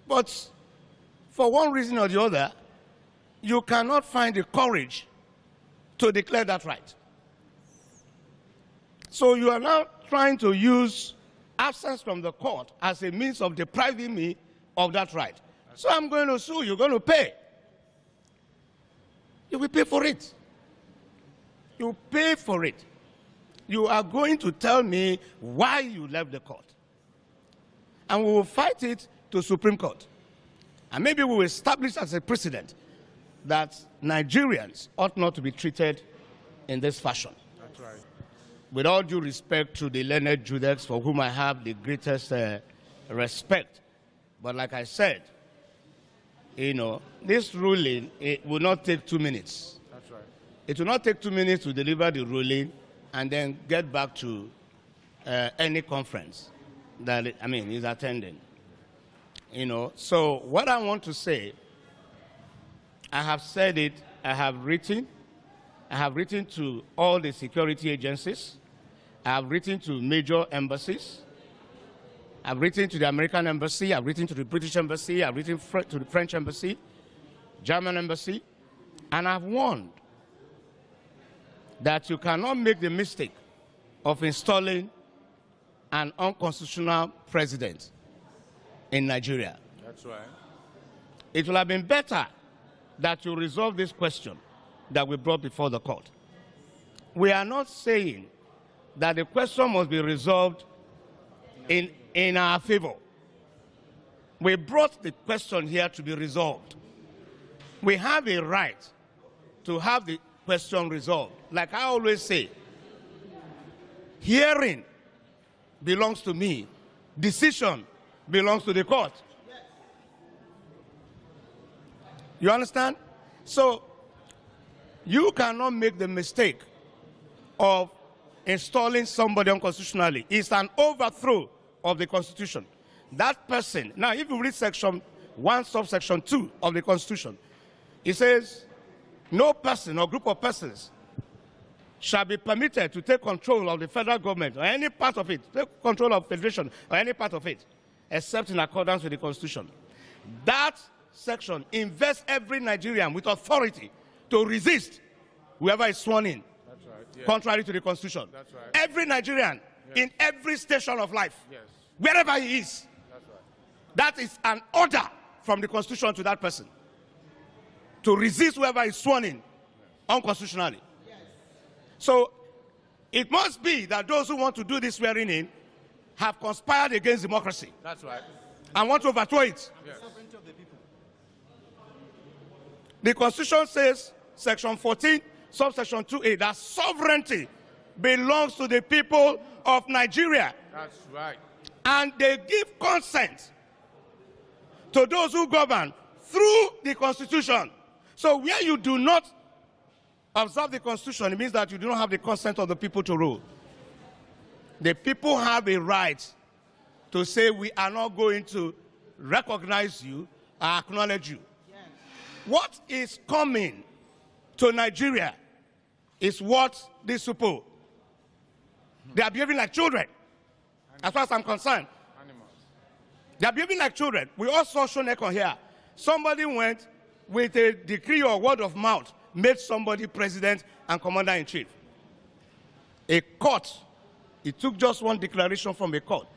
but for one reason or the other, you cannot find the courage to declare that right. So you are now trying to use absence from the court as a means of depriving me of that right. So I'm going to sue, you're going to pay. You will pay for it. You pay for it. You are going to tell me why you left the court. And we will fight it to Supreme Court. And maybe we will establish as a precedent that Nigerians ought not to be treated in this fashion. That's right. With all due respect to the learned judges for whom I have the greatest respect. But like I said, this ruling, it will not take 2 minutes. That's right. It will not take 2 minutes to deliver the ruling and then get back to any conference that is attending. So what I want to say, I have said it, I have written to all the security agencies, I have written to major embassies, I've written to the American embassy, I've written to the British embassy, I've written to the French embassy, German embassy, and I've warned that you cannot make the mistake of installing an unconstitutional president in Nigeria. That's right. It will have been better that you resolve this question that we brought before the court. We are not saying that the question must be resolved in our favor. We brought the question here to be resolved. We have a right to have the question resolved. Like I always say, hearing belongs to me, decision belongs to the court. You understand? So you cannot make the mistake of installing somebody unconstitutionally. It's an overthrow of the Constitution. That person, now if you read section 1, subsection 2 of the Constitution, it says, no person or group of persons shall be permitted to take control of the federal government or any part of it, take control of federation or any part of it, except in accordance with the Constitution. That section invests every Nigerian with authority to resist whoever is sworn in, That's right. Yes. contrary to the Constitution. That's right. Every Nigerian, Yes. in every station of life, Yes. wherever he is, That's right. that is an order from the Constitution to that person to resist whoever is sworn in unconstitutionally. So it must be that those who want to do this swearing in have conspired against democracy That's right. and want to overthrow it. Yes. The Constitution says, section 14, subsection 2A, that sovereignty belongs to the people of Nigeria. That's right. And they give consent to those who govern through the Constitution. So where you do not observe the Constitution, it means that you do not have the consent of the people to rule. The people have a right to say, we are not going to recognize you or acknowledge you. What is coming to Nigeria is what these people, they are behaving like children, as far as I'm concerned. Animals. They are behaving like children. We all saw Shonekon here. Somebody went with a decree or word of mouth, made somebody president and commander-in-chief. A court It took just one declaration from a court,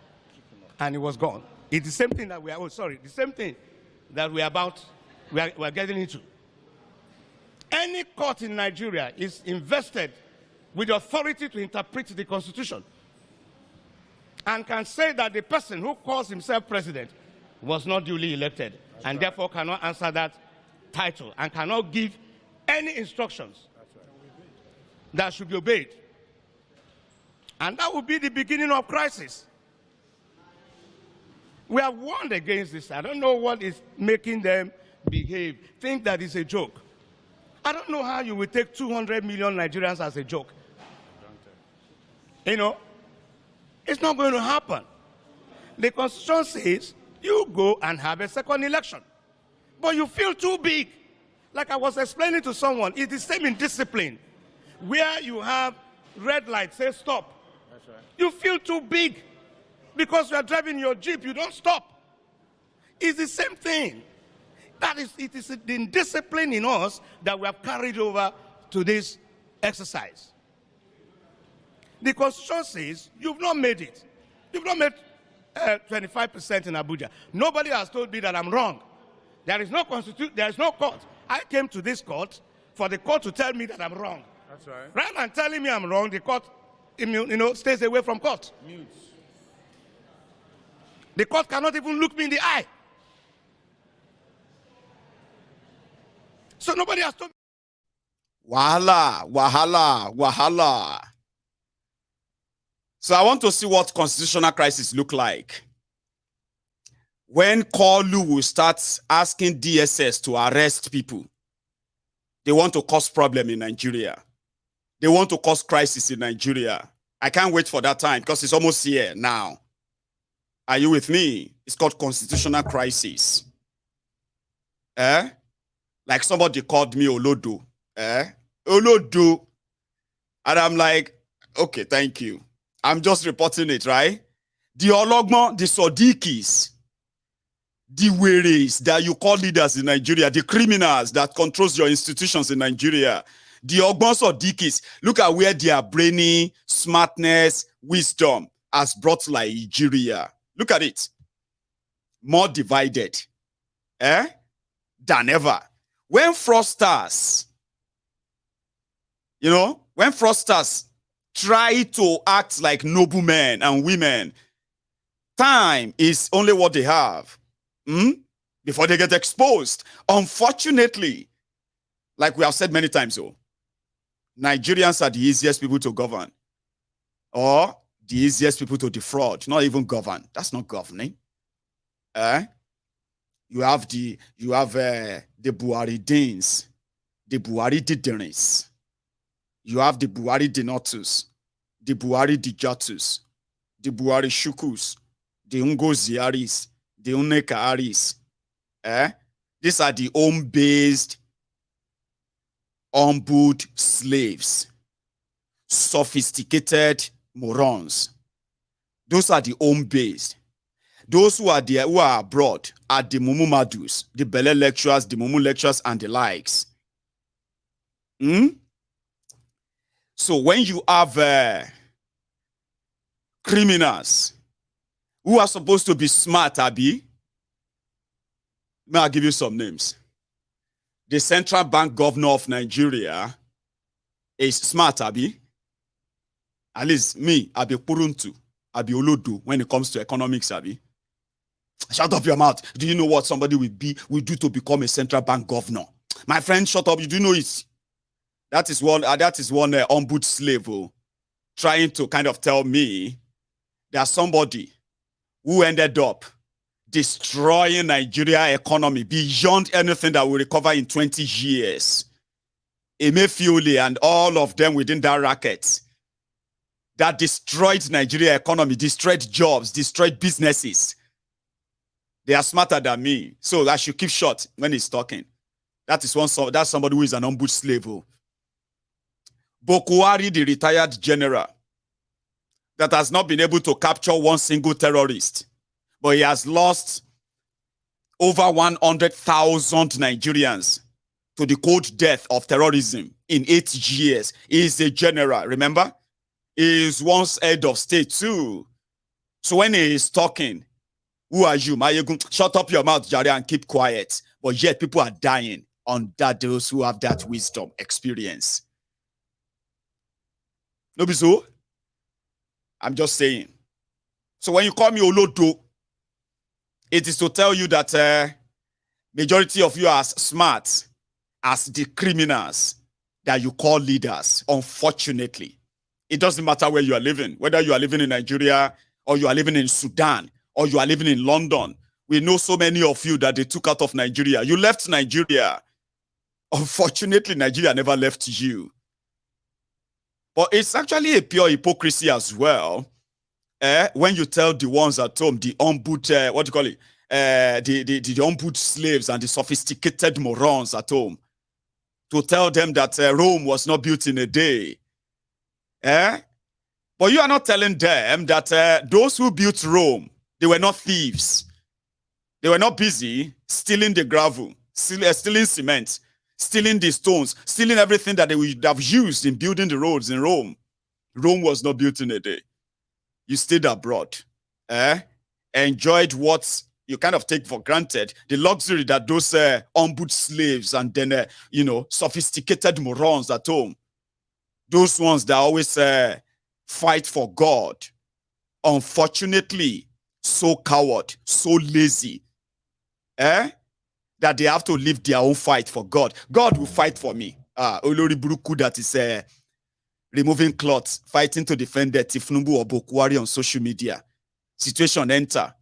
and it was gone. It's the same thing that we are, the same thing that we are getting into. Any court in Nigeria is invested with the authority to interpret the Constitution and can say that the person who calls himself president was not duly elected and therefore cannot answer that title and cannot give any instructions that should be obeyed. And that would be the beginning of crisis. We have warned against this. I don't know what is making them behave, think that it's a joke. I don't know how you will take 200 million Nigerians as a joke. You know, it's not going to happen. The Constitution says you go and have a second election. But you feel too big. Like I was explaining to someone, it's the same in discipline. Where you have red light, say stop. That's right. You feel too big. Because you are driving your Jeep, you don't stop. It's the same thing. It is the indiscipline in us that we have carried over to this exercise. The Constitution says you've not made it. You've not made 25% in Abuja. Nobody has told me that I'm wrong. There is no constitution. There is no court. I came to this court for the court to tell me that I'm wrong. That's right. Rather than telling me I'm wrong, the court, stays away from court. Mutes. The court cannot even look me in the eye. So nobody has told me. Wahala, wahala, wahala. So I want to see what constitutional crisis look like. When Kolu will start asking DSS to arrest people, they want to cause problem in Nigeria. They want to cause crisis in Nigeria. I can't wait for that time because it's almost here now. Are you with me? It's called constitutional crisis. Like somebody called me Olodo. Olodo. And I'm like, okay, thank you. I'm just reporting it, right? The Ologmo, the Sodikis, the Weres that you call leaders in Nigeria, the criminals that controls your institutions in Nigeria, the Ogbon Sodikis, look at where their brainy, smartness, wisdom has brought Nigeria. Look at it. More divided than ever. When fraudsters, when fraudsters try to act like noblemen and women, time is only what they have before they get exposed. Unfortunately, like we have said many times, Nigerians are the easiest people to govern, or the easiest people to defraud, not even govern. That's not governing. You have the Buhari Deans, the Buhari Diderins. You have the Buhari Denotus, the Buhari Dijatus, the Buhari Shukus, the Ungoziaris, the Unekaaris. These are the home-based, humbled slaves, sophisticated morons. Those are the home-based. Those who are there, who are abroad, are the Mumu Madus, the Bele lecturers, the Mumu lecturers, and the likes. So when you have criminals who are supposed to be smart, Abi, may I give you some names? The Central Bank Governor of Nigeria is smart, Abi. At least me, Abi Puruntu, Abi Olodo, when it comes to economics, Abi. Shut up your mouth. Do you know what somebody will do to become a central bank governor? My friend, shut up. You do know it. That is one ombudsman slave trying to kind of tell me there's somebody who ended up destroying Nigeria economy beyond anything that will recover in 20 years. Emefiole and all of them within that racket that destroyed Nigeria economy, destroyed jobs, destroyed businesses. They are smarter than me. So I should keep short when he's talking. That's somebody who is an ombudsman slave. Bokuari, the retired general, that has not been able to capture one single terrorist, but he has lost over 100,000 Nigerians to the cold death of terrorism in 8 years. He is a general, remember? is once head of state too. So when he is talking, who are you? Shut up your mouth, Jare, and keep quiet. But yet people are dying on that, those who have that wisdom, experience. No be so? I'm just saying. So when you call me Olodo, it is to tell you that majority of you are as smart as the criminals that you call leaders, unfortunately. It doesn't matter where you are living, whether you are living in Nigeria or you are living in Sudan or you are living in London. We know so many of you that they took out of Nigeria. You left Nigeria. Unfortunately, Nigeria never left you. But it's actually a pure hypocrisy as well. When you tell the ones at home, the ombud, what do you call it? The ombud slaves and the sophisticated morons at home, to tell them that Rome was not built in a day. But you are not telling them that those who built Rome, they were not thieves. They were not busy stealing the gravel, stealing cement, stealing the stones, stealing everything that they would have used in building the roads in Rome. Rome was not built in a day. You stayed abroad, enjoyed what you kind of take for granted, the luxury that those ombud slaves and then, sophisticated morons at home, those ones that always fight for God, unfortunately, so coward, so lazy, that they have to live their own fight for God. God will fight for me. Olori Buruku that is removing cloths, fighting to defend Tinubu or Bokwari on social media. Situation enter.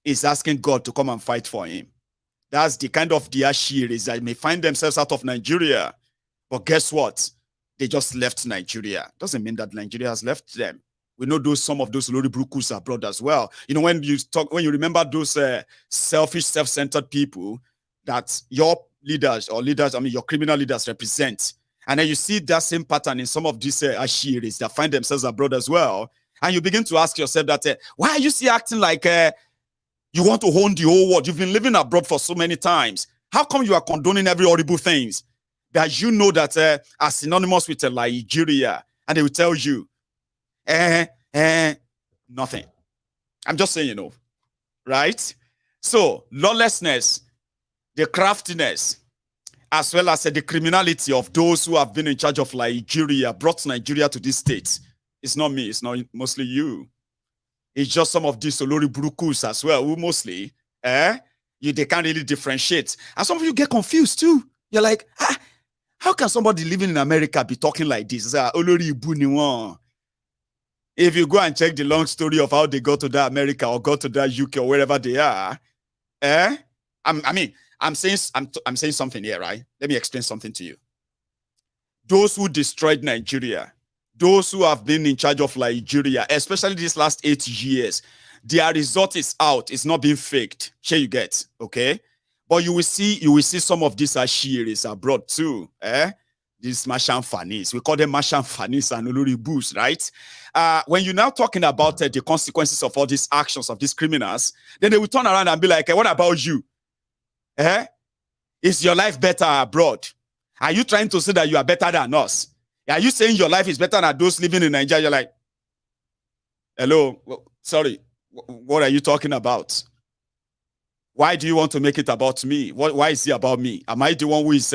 Is asking God to come and fight for him. That's the kind of Diashiris that may find themselves out of Nigeria. But guess what? They just left Nigeria. Doesn't mean that Nigeria has left them. We know some of those Lori Brukus abroad as well. You know, when you remember those selfish, self-centered people that your leaders, your criminal leaders represent, and then you see that same pattern in some of these Ashiris that find themselves abroad as well, and you begin to ask yourself that, why are you still acting like you want to own the whole world? You've been living abroad for so many times. How come you are condoning every horrible things that you know that are synonymous with Nigeria? And they will tell you, nothing. I'm just saying, right? So, lawlessness, the craftiness, as well as the criminality of those who have been in charge of Nigeria, brought Nigeria to this state. It's not me, it's not mostly you. It's just some of these Olori Burukus as well, who mostly, they can't really differentiate. And some of you get confused too. You're like, how can somebody living in America be talking like this? Olori Ibu. If you go and check the long story of how they got to that America or got to that UK or wherever they are, I'm saying something here, right? Let me explain something to you. Those who destroyed Nigeria, those who have been in charge of Nigeria, especially these last 8 years, their result is out. It's not being faked. Sure you get, okay? But you will see some of these Ashiris abroad too, These Mashan Fanis. We call them Mashan Fanis and Olori Bus, right? When you're now talking about the consequences of all these actions of these criminals, then they will turn around and be like, what about you? Is your life better abroad? Are you trying to say that you are better than us? Are you saying your life is better than those living in Nigeria? You're like, hello, sorry, what are you talking about? Why do you want to make it about me? Why is it about me? Am I the one who is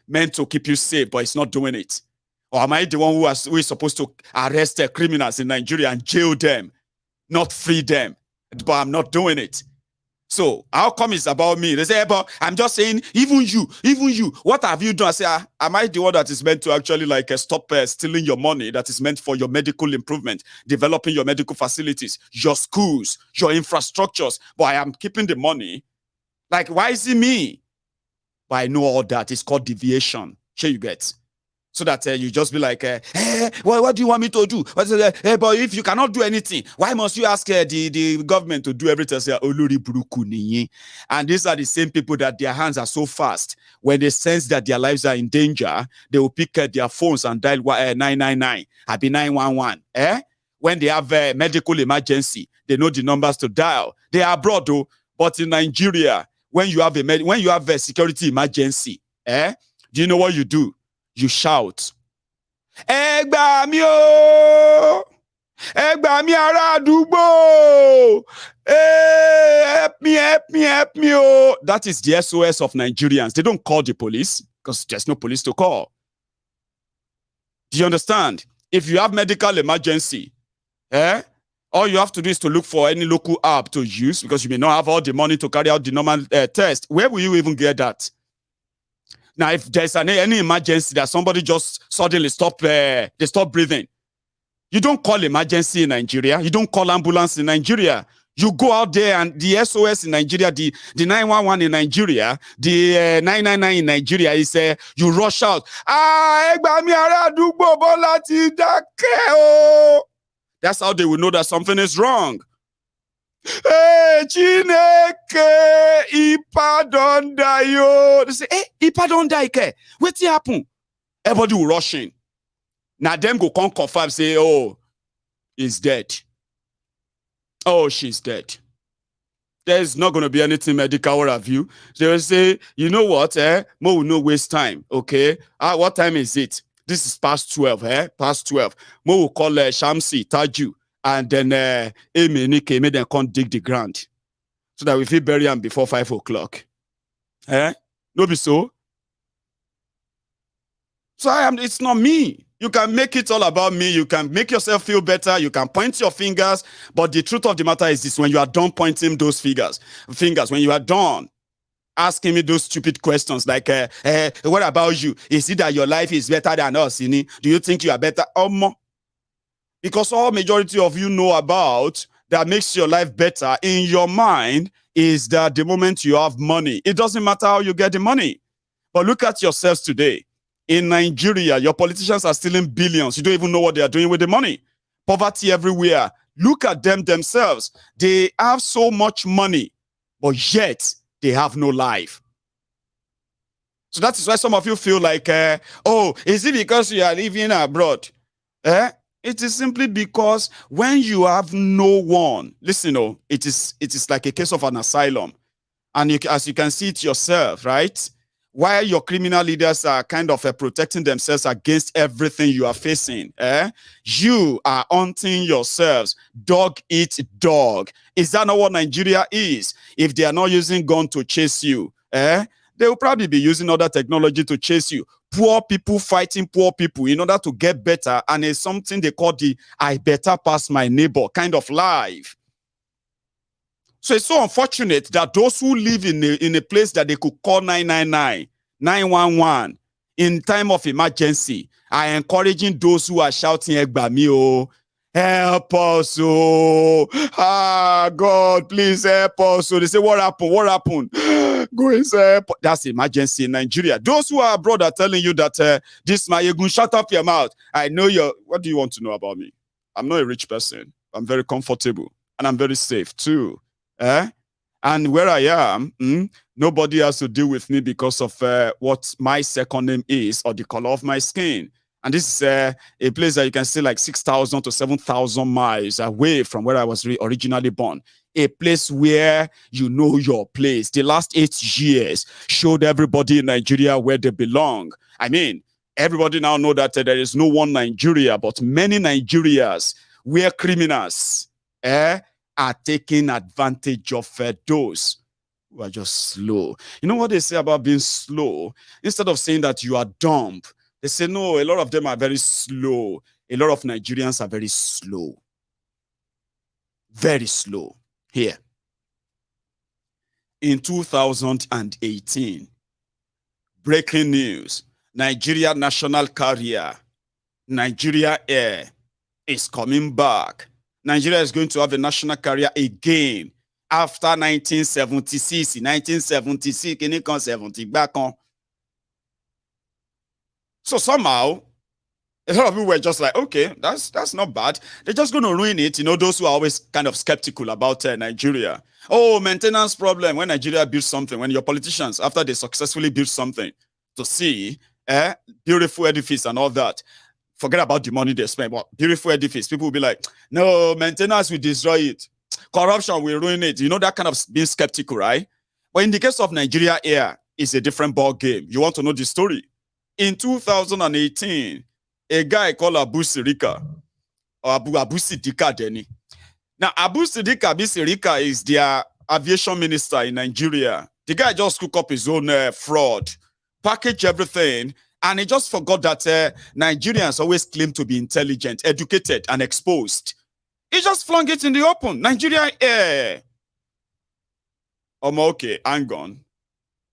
meant to keep you safe, but it's not doing it? Or am I the one who is supposed to arrest criminals in Nigeria and jail them, not free them, but I'm not doing it? So how come it's about me? They say, but I'm just saying, even you, what have you done? I say, am I the one that is meant to actually stop stealing your money that is meant for your medical improvement, developing your medical facilities, your schools, your infrastructures, but I am keeping the money? Like, why is it me? But I know all that. It's called deviation. Sure you get. So that you just be like, what do you want me to do? But if you cannot do anything, why must you ask the government to do everything? And these are the same people that their hands are so fast. When they sense that their lives are in danger, they will pick their phones and dial 999, happy 911. When they have a medical emergency, they know the numbers to dial. They are abroad though, but in Nigeria, when you have a security emergency, do you know what you do? You shout. Ẹ gbà mí o! Ẹ gbà mí ará àdúgbò! Help me, help me, help me o! That is the SOS of Nigerians. They don't call the police because there's no police to call. Do you understand? If you have medical emergency, all you have to do is to look for any local app to use because you may not have all the money to carry out the normal test. Where will you even get that? Now, if there's any emergency that somebody just suddenly stop breathing, you don't call emergency in Nigeria. You don't call ambulance in Nigeria. You go out there and the SOS in Nigeria, the 911 in Nigeria, the 999 in Nigeria is you rush out. That's how they will know that something is wrong. Hey, Chineke, Ipa don die yo. They say, hey, Ipa don die ke. What's happen? Everybody will rush in. Now them go come confirm, say, oh, he's dead. Oh, she's dead. There's not going to be anything medical or have you. They will say, you know what, Mo will not waste time, okay? What time is it? This is past 12, past 12. Mo will call Shamsi, Taju, and then Amy, Nike, then come dig the ground. So that we feel bury him before 5 o'clock. No be so? So it's not me. You can make it all about me. You can make yourself feel better. You can point your fingers. But the truth of the matter is this: when you are done pointing those fingers, when you are done asking me those stupid questions like, what about you? Is it that your life is better than us? Do you think you are better? Because all majority of you know about that makes your life better in your mind is that the moment you have money, it doesn't matter how you get the money. But look at yourselves today. In Nigeria, your politicians are stealing billions. You don't even know what they are doing with the money. Poverty everywhere. Look at them themselves. They have so much money, but yet they have no life. So that is why some of you feel like, oh, is it because you are living abroad? It is simply because when you have no one, listen, it is like a case of an asylum. And as you can see it yourself, right? While your criminal leaders are kind of protecting themselves against everything you are facing, you are hunting yourselves. Dog eat dog. Is that not what Nigeria is? If they are not using gun to chase you, they will probably be using other technology to chase you. Poor people fighting poor people in order to get better, and it's something they call the I better pass my neighbor kind of life. So it's so unfortunate that those who live in a place that they could call 999, 911 in time of emergency are encouraging those who are shouting, Egbami, help us, God, please help us. So they say, what happened? What happened? Go inside. That's emergency in Nigeria. Those who are abroad are telling you that this Mayegun, shut up your mouth. I know what do you want to know about me? I'm not a rich person. I'm very comfortable and I'm very safe too. And where I am, nobody has to deal with me because of what my second name is or the color of my skin. And this is a place that you can see like 6,000 to 7,000 miles away from where I was originally born. A place where you know your place. The last 8 years showed everybody in Nigeria where they belong. I mean, everybody now know that there is no one Nigeria, but many Nigerias where criminals are taking advantage of those who are just slow. You know what they say about being slow? Instead of saying that you are dumb, they say, no, a lot of them are very slow. A lot of Nigerians are very slow. Very slow. Here. In 2018, breaking news, Nigeria national carrier, Nigeria Air, is coming back. Nigeria is going to have a national carrier again after 1976. 1976, back on. So somehow, a lot of people were just like, okay, that's not bad. They're just going to ruin it. You know, those who are always kind of skeptical about Nigeria. Oh, maintenance problem when Nigeria builds something, when your politicians, after they successfully build something to see, beautiful edifice and all that, forget about the money they spend, but beautiful edifice, people will be like, no, maintenance will destroy it. Corruption will ruin it. You know, that kind of being skeptical, right? But in the case of Nigeria Air, it's a different ball game. You want to know the story? In 2018, a guy called Abu Sirika, or Abu Sidika Deni. Now, Abu Sirika is their aviation minister in Nigeria. The guy just cooked up his own fraud, packaged everything, and he just forgot that Nigerians always claim to be intelligent, educated, and exposed. He just flung it in the open. Nigeria air. Okay, hang on.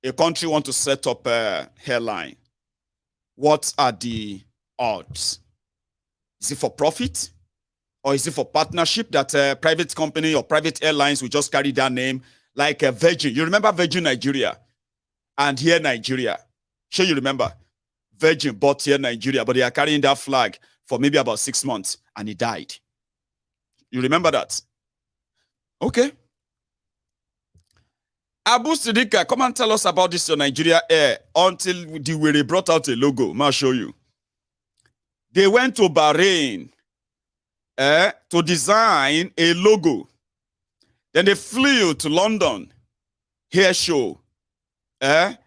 A country want to set up a airline. What are the odds? Is it for profit? Or is it for partnership that a private company or private airlines will just carry their name like a Virgin? You remember Virgin Nigeria and here Nigeria? Sure you remember? Virgin bought here Nigeria, but they are carrying that flag for maybe about 6 months and he died. You remember that? Okay. Abu Sidika, come and tell us about this Nigeria Air until they brought out a logo. I'll show you. They went to Bahrain to design a logo. Then they flew to London, hair show, to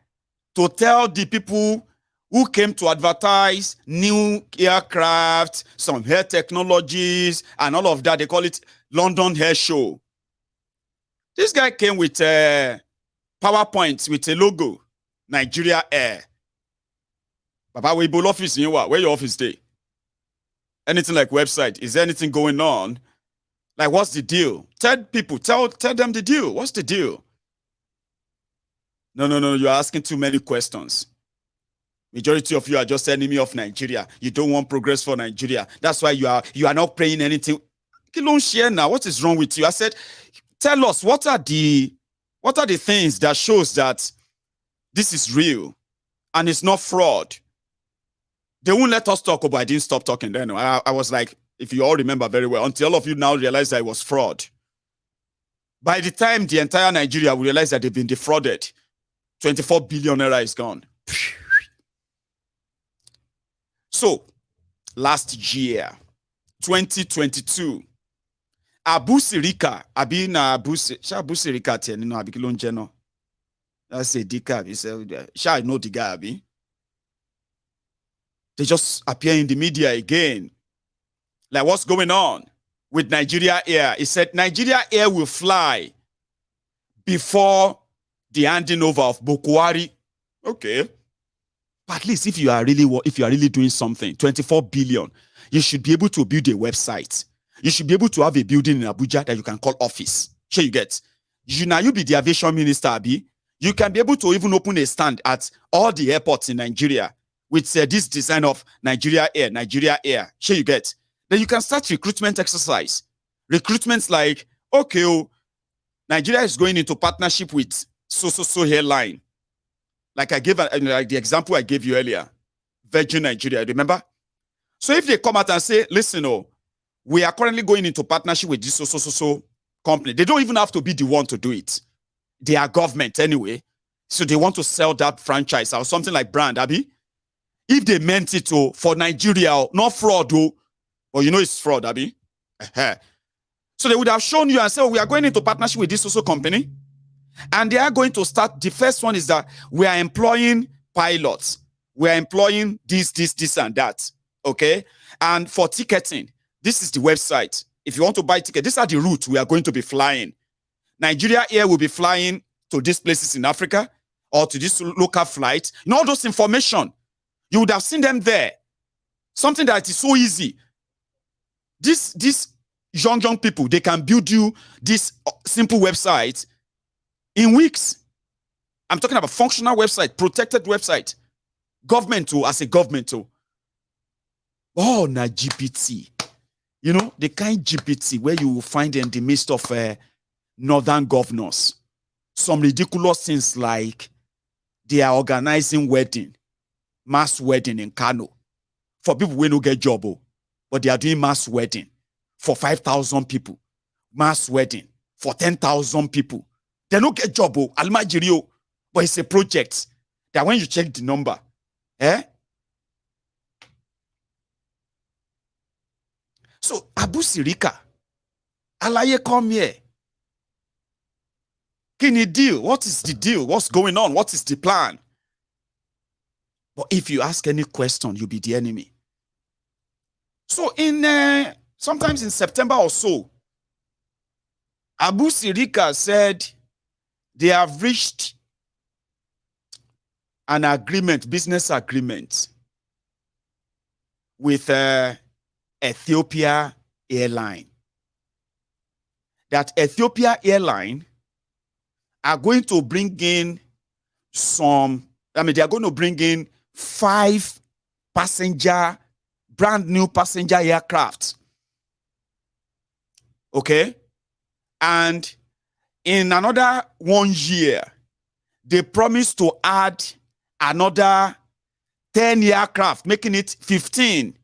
tell the people who came to advertise new aircraft, some hair technologies, and all of that. They call it London Hair Show. This guy came with PowerPoint with a logo, Nigeria Air. Baba, office where your office day? Anything like website? Is there anything going on? Like, what's the deal? Tell people, tell them the deal. What's the deal? No, you're asking too many questions. Majority of you are just enemy of Nigeria. You don't want progress for Nigeria. That's why you are not praying anything. Don't share now. What is wrong with you? I said, tell us what are the things that shows that this is real and it's not fraud. They won't let us talk, but I didn't stop talking then. I was like, if you all remember very well, until all of you now realize that it was fraud. By the time the entire Nigeria will realize that they've been defrauded, 24 billion naira is gone. So, last year, 2022, Abu Sirika, Abu Sirika, that's a dika. Shall I know the guy, Abi? They just appear in the media again. Like, what's going on with Nigeria Air? He said Nigeria Air will fly before the handing over of Bokwari. Okay. But at least if you are really doing something, 24 billion, you should be able to build a website. You should be able to have a building in Abuja that you can call office. Sure you get. You be the aviation minister, Abi. You can be able to even open a stand at all the airports in Nigeria with this design of Nigeria Air. Sure you get. Then you can start recruitment exercise. Recruitments like, okay, Nigeria is going into partnership with so airline. Like I gave like the example I gave you earlier, Virgin Nigeria, remember? So if they come out and say, listen, we are currently going into partnership with this so company, they don't even have to be the one to do it. They are government anyway. So they want to sell that franchise or something like brand, Abi. If they meant it for Nigeria, not fraud, but you know it's fraud, Abi. So they would have shown you and said, we are going into partnership with this also company. And they are going to start. The first one is that we are employing pilots. We are employing this, and that. Okay. And for ticketing, this is the website. If you want to buy tickets, these are the routes we are going to be flying. Nigeria Air will be flying to these places in Africa or to this local flight. You know, all those information, you would have seen them there. Something that is so easy. These young people, they can build you this simple website in weeks. I'm talking about functional website, protected website. Government too, as a government too. Oh, na GPT. You know, the kind GPT where you will find in the midst of northern governors. Some ridiculous things like they are organizing mass wedding in Kano. For people who don't get job, but they are doing mass wedding for 5,000 people. Mass wedding for 10,000 people. They don't get job, Almajirio, but it's a project that when you check the number, So Abu Sirika, Alaye, come here. Kini deal? What is the deal? What's going on? What is the plan? But if you ask any question, you'll be the enemy. So in sometimes in September or so, Abu Sirika said they have reached an agreement, business agreement, with Ethiopia Airline. That Ethiopia Airline are going to bring in they are going to bring in 5 brand new passenger aircraft. Okay? And in another 1 year, they promised to add another 10 aircraft, making it 15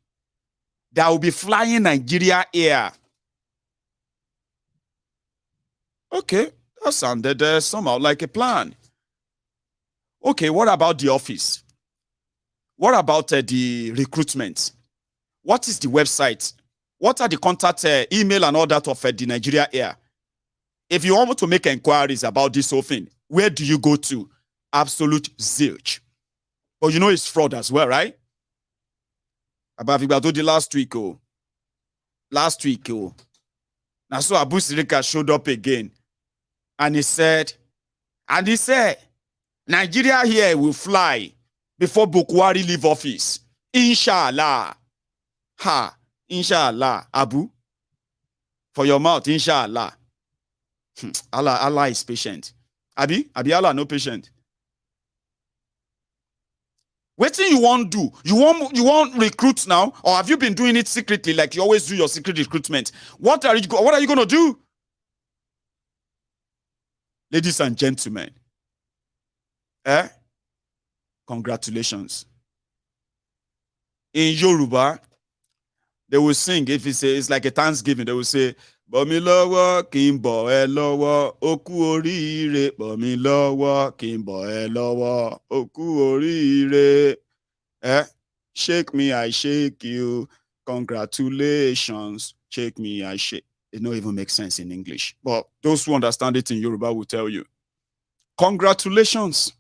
that will be flying Nigeria Air. Okay, that sounded somehow like a plan. Okay, what about the office? What about the recruitment? What is the website? What are the contact email and all that of the Nigeria Air? If you want to make inquiries about this whole thing, where do you go to? Absolute zilch. But you know it's fraud as well, right? About the last week, Now so Abu Sirika showed up again. And he said, Nigeria here will fly before Bukwari leave office. Inshallah. Ha, inshallah. Abu, for your mouth, inshallah. Allah is patient. Abi Allah no patient. What thing you want to do? You want recruit now, or have you been doing it secretly like you always do your secret recruitment? What are you going to do? Ladies and gentlemen, congratulations. In Yoruba, they will sing, if it's like a Thanksgiving, they will say, Bomi lowo kimbo e lowo oku orire bomi lowo kimbo e lowo oku orire shake me I shake you, congratulations, shake me I shake. It don't even make sense in English, but those who understand it in Yoruba will tell you, congratulations.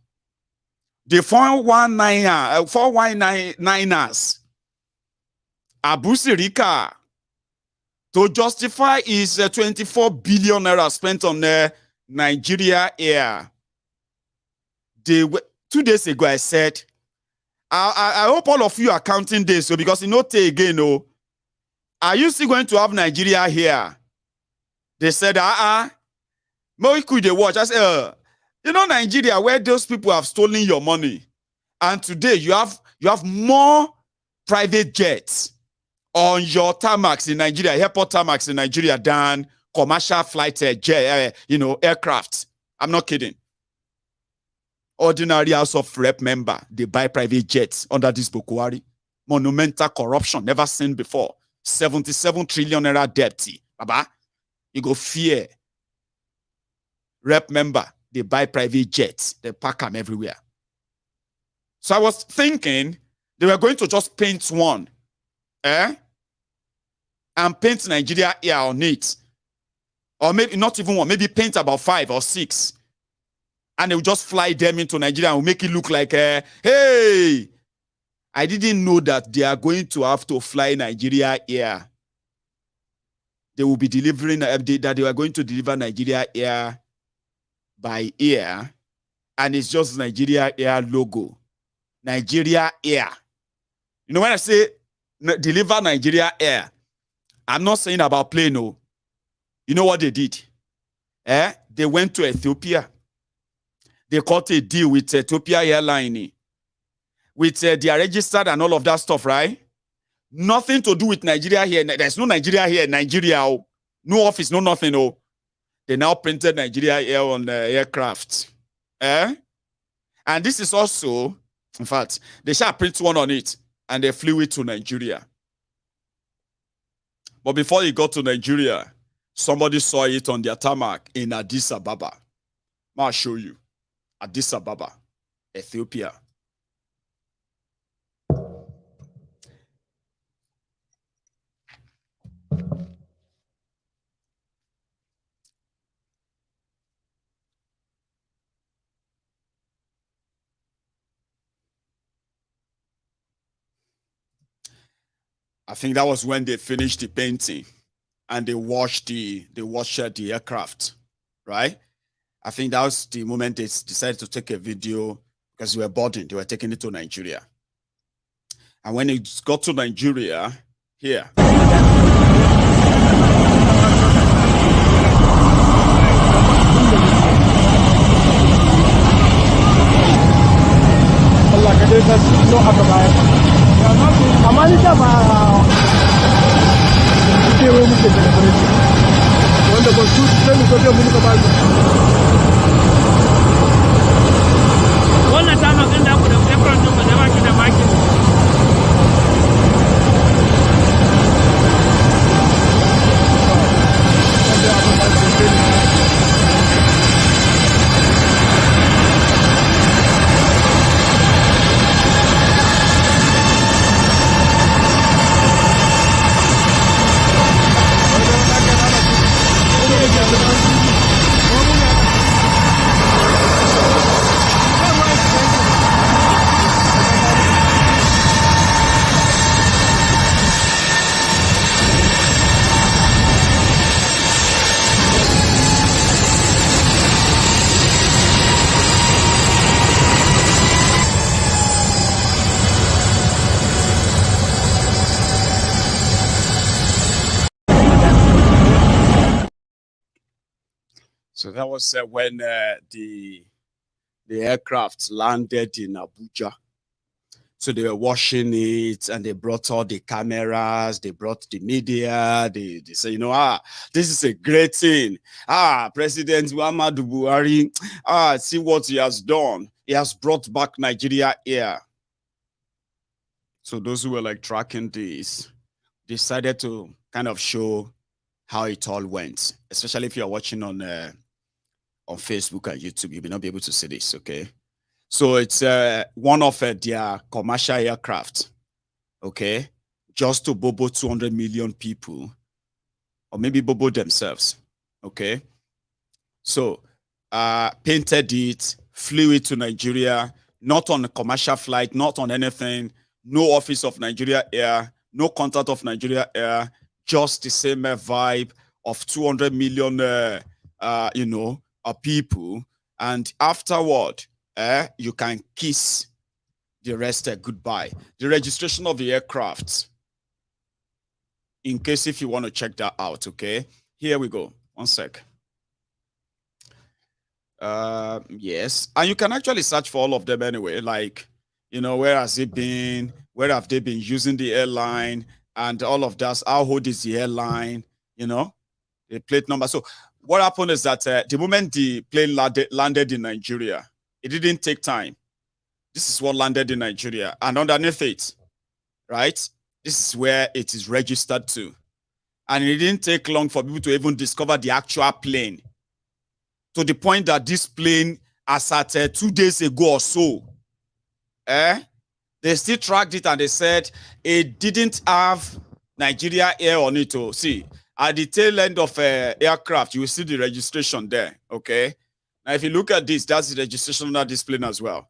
The 419ers, Abu Sirika, to justify his 24 billion naira spent on Nigeria Air. 2 days ago, I said, I hope all of you are counting this, so because you know, again, are you still going to have Nigeria here? They said, More could they watch? I said, you know, Nigeria, where those people have stolen your money, and today you have more private jets on your tarmacs in Nigeria, airport tarmacs in Nigeria, than commercial flight aircraft. I'm not kidding. Ordinary House of Rep member, they buy private jets under this Bukwari. Monumental corruption, never seen before. 77 trillion naira debt. Baba, you go fear. Rep member, they buy private jets. They pack them everywhere. So I was thinking they were going to just paint one. And paint Nigeria Air on it. Or maybe not even one, maybe paint about 5 or 6. And they will just fly them into Nigeria and will make it look like, hey, I didn't know that they are going to have to fly Nigeria Air. They will be delivering, that they are going to deliver Nigeria Air by air. And it's just Nigeria Air logo. Nigeria Air. You know, when I say deliver Nigeria Air, I'm not saying about plane, no. You know what they did? They went to Ethiopia. They cut a deal with Ethiopia Airline. With they are registered and all of that stuff, right? Nothing to do with Nigeria here. There's no Nigeria here in Nigeria. No office, no nothing. Oh. They now printed Nigeria Air on the aircraft. And this is also, in fact, they shall print one on it and they flew it to Nigeria. But before it got to Nigeria, somebody saw it on their tarmac in Addis Ababa. I'll show you. Addis Ababa, Ethiopia. I think that was when they finished the painting and they washed the aircraft, right? I think that was the moment they decided to take a video because they were boarding. They were taking it to Nigeria. And when it got to Nigeria, here. So that was when the aircraft landed in Abuja. So they were washing it and they brought all the cameras, they brought the media, they say, you know, this is a great thing. President Muhammadu Buhari, see what he has done. He has brought back Nigeria here. So those who were like tracking this decided to kind of show how it all went, especially if you're watching on Facebook and YouTube, you may not be able to see this, okay? So it's one of their commercial aircraft, okay? Just to bobo 200 million people, or maybe bobo themselves, okay? So painted it, flew it to Nigeria, not on a commercial flight, not on anything, no office of Nigeria Air, no contact of Nigeria Air, just the same vibe of 200 million, people. And afterward, you can kiss the rest goodbye. The registration of the aircraft, in case if you want to check that out, okay? Here we go. One sec. Yes. And you can actually search for all of them anyway. Like, you know, where has it been? Where have they been using the airline? And all of that. How old is the airline? You know, the plate number. So what happened is that the moment the plane landed in Nigeria, it didn't take time. This is what landed in Nigeria. And underneath it, right, this is where it is registered to. And it didn't take long for people to even discover the actual plane. To the point that this plane, as at 2 days ago or so, they still tracked it and they said it didn't have Nigeria Air on it. Oh, see, at the tail end of aircraft, you will see the registration there, okay? Now, if you look at this, that's the registration on that this plane as well.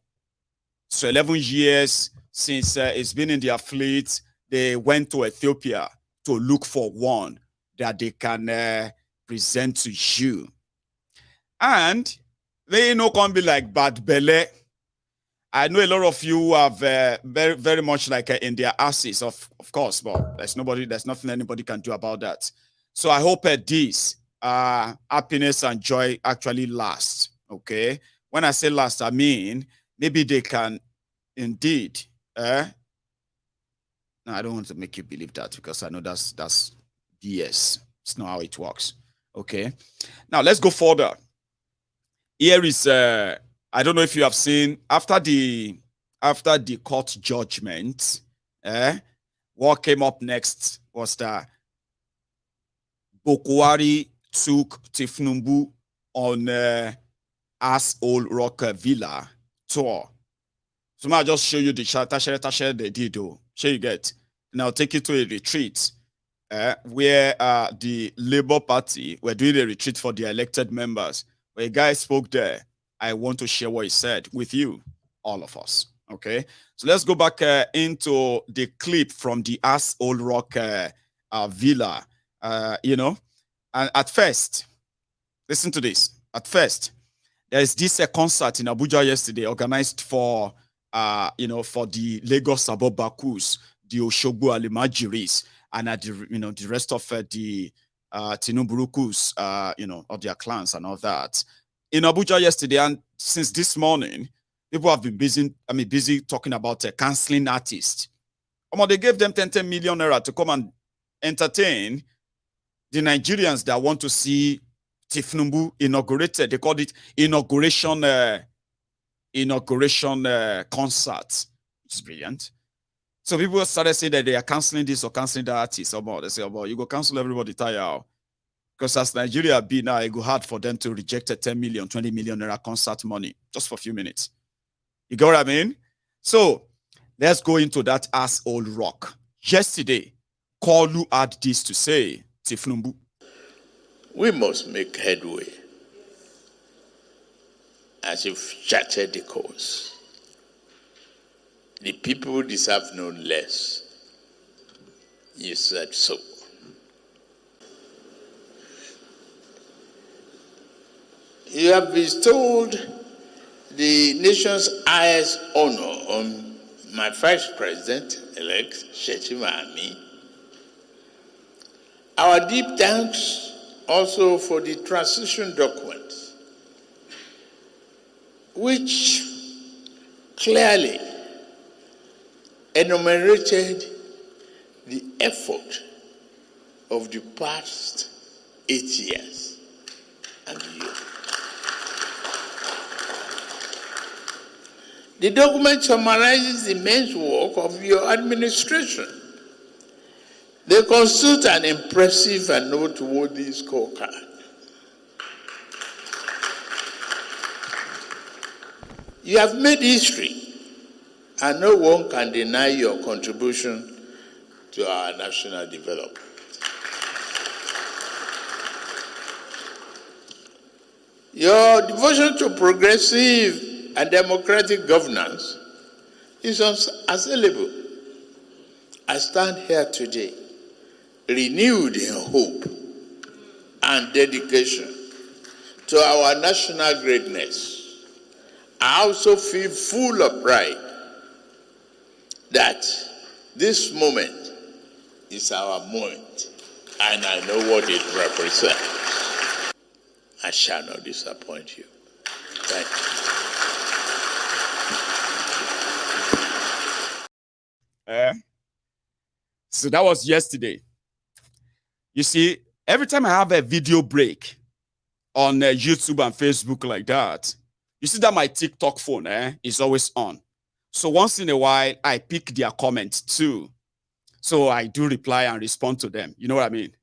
So 11 years since it's been in their fleet, they went to Ethiopia to look for one that they can present to you. And they can't be like bad belly. I know a lot of you have very, very much like in their asses, of course, but there's nothing anybody can do about that. So I hope this happiness and joy actually last. Okay. When I say last, I mean maybe they can indeed. No, I don't want to make you believe that because I know that's BS. It's not how it works. Okay. Now let's go further. Here is I don't know if you have seen after the court judgment, what came up next was that Bokwari took Tinubu on Old Rock Villa tour. So I'll just show you the tashere they did. Sure you get. And I'll take you to a retreat where the Labour Party were doing a retreat for the elected members. Where a guy spoke there. I want to share what he said with you, all of us. Okay, so let's go back into the clip from the Ass Old Rock villa. You know, and at first, listen to this. At first, there's this concert in Abuja yesterday organized for, you know, for the Lagos Abobakus, the Oshogbo Alimajiris, and the rest of the Tinuburukus, you know, of their clans and all that. In Abuja yesterday, and since this morning, people have been busy talking about canceling artists. They gave them 10 million naira to come and entertain the Nigerians that want to see Tinubu inaugurated. They called it inauguration concert. It's brilliant. So people started saying that they are canceling this or canceling that artist. They say, you go cancel everybody, tire. Because as Nigeria be now, it go hard for them to reject a 10 million, 20 million naira concert money just for a few minutes. You get what I mean? So let's go into that Ass Old Rock. Yesterday, Kolu had this to say, Tinubu. We must make headway as you've charted the course. The people deserve no less. You said so. You have bestowed the nation's highest honor on my vice president-elect, Shettima and me. Our deep thanks also for the transition documents, which clearly enumerated the effort of the past 8 years and beyond. The document summarizes the immense work of your administration. They constitute an impressive and noteworthy scorecard. You have made history, and no one can deny your contribution to our national development. Your devotion to progressive and democratic governance is unassailable. I stand here today renewed in hope and dedication to our national greatness. I also feel full of pride that this moment is our moment, and I know what it represents. I shall not disappoint you. Thank you. So that was yesterday. You see, every time I have a video break on YouTube and Facebook like that, you see that my TikTok phone is always on. So once in a while, I pick their comments too. So I do reply and respond to them. You know what I mean?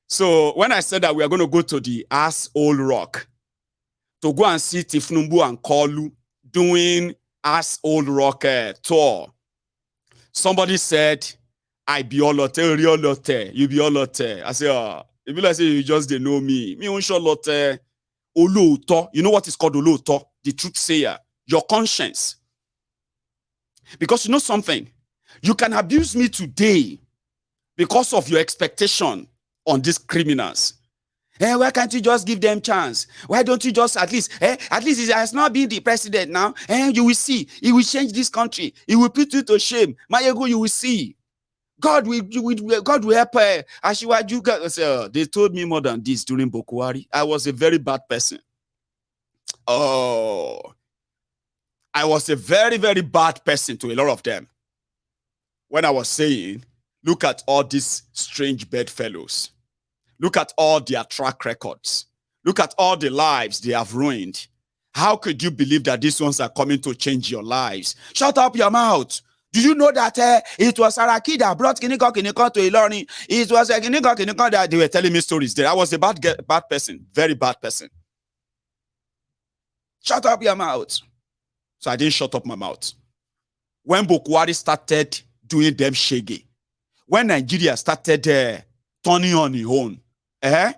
So when I said that we are going to go to the Ass Old Rock to go and see Tinubu and Kolu doing Ass Old Rock tour, somebody said, I be olote, real lote, you be olote. I say, it be like say you just they know me. Me unsure lote, oloto. You know what is called oloto? The truth sayer, your conscience. Because you know something, you can abuse me today because of your expectation on these criminals. Why can't you just give them chance? Why don't you just at least he has not been the president now? You will see, he will change this country. He will put you to shame. Mayego, you will see. God will help Ashiwaju. They told me more than this during Bokuwari. I was a very bad person. Oh, I was a very, very bad person to a lot of them. When I was saying, look at all these strange bedfellows. Look at all their track records. Look at all the lives they have ruined. How could you believe that these ones are coming to change your lives? Shut up your mouth. Do you know that it was Saraki that brought Kiniko to Ilorin? It was Kiniko that they were telling me stories there. I was a bad person, very bad person. Shut up your mouth. So I didn't shut up my mouth. When Bokwari started doing them shaggy, when Nigeria started turning on its own, a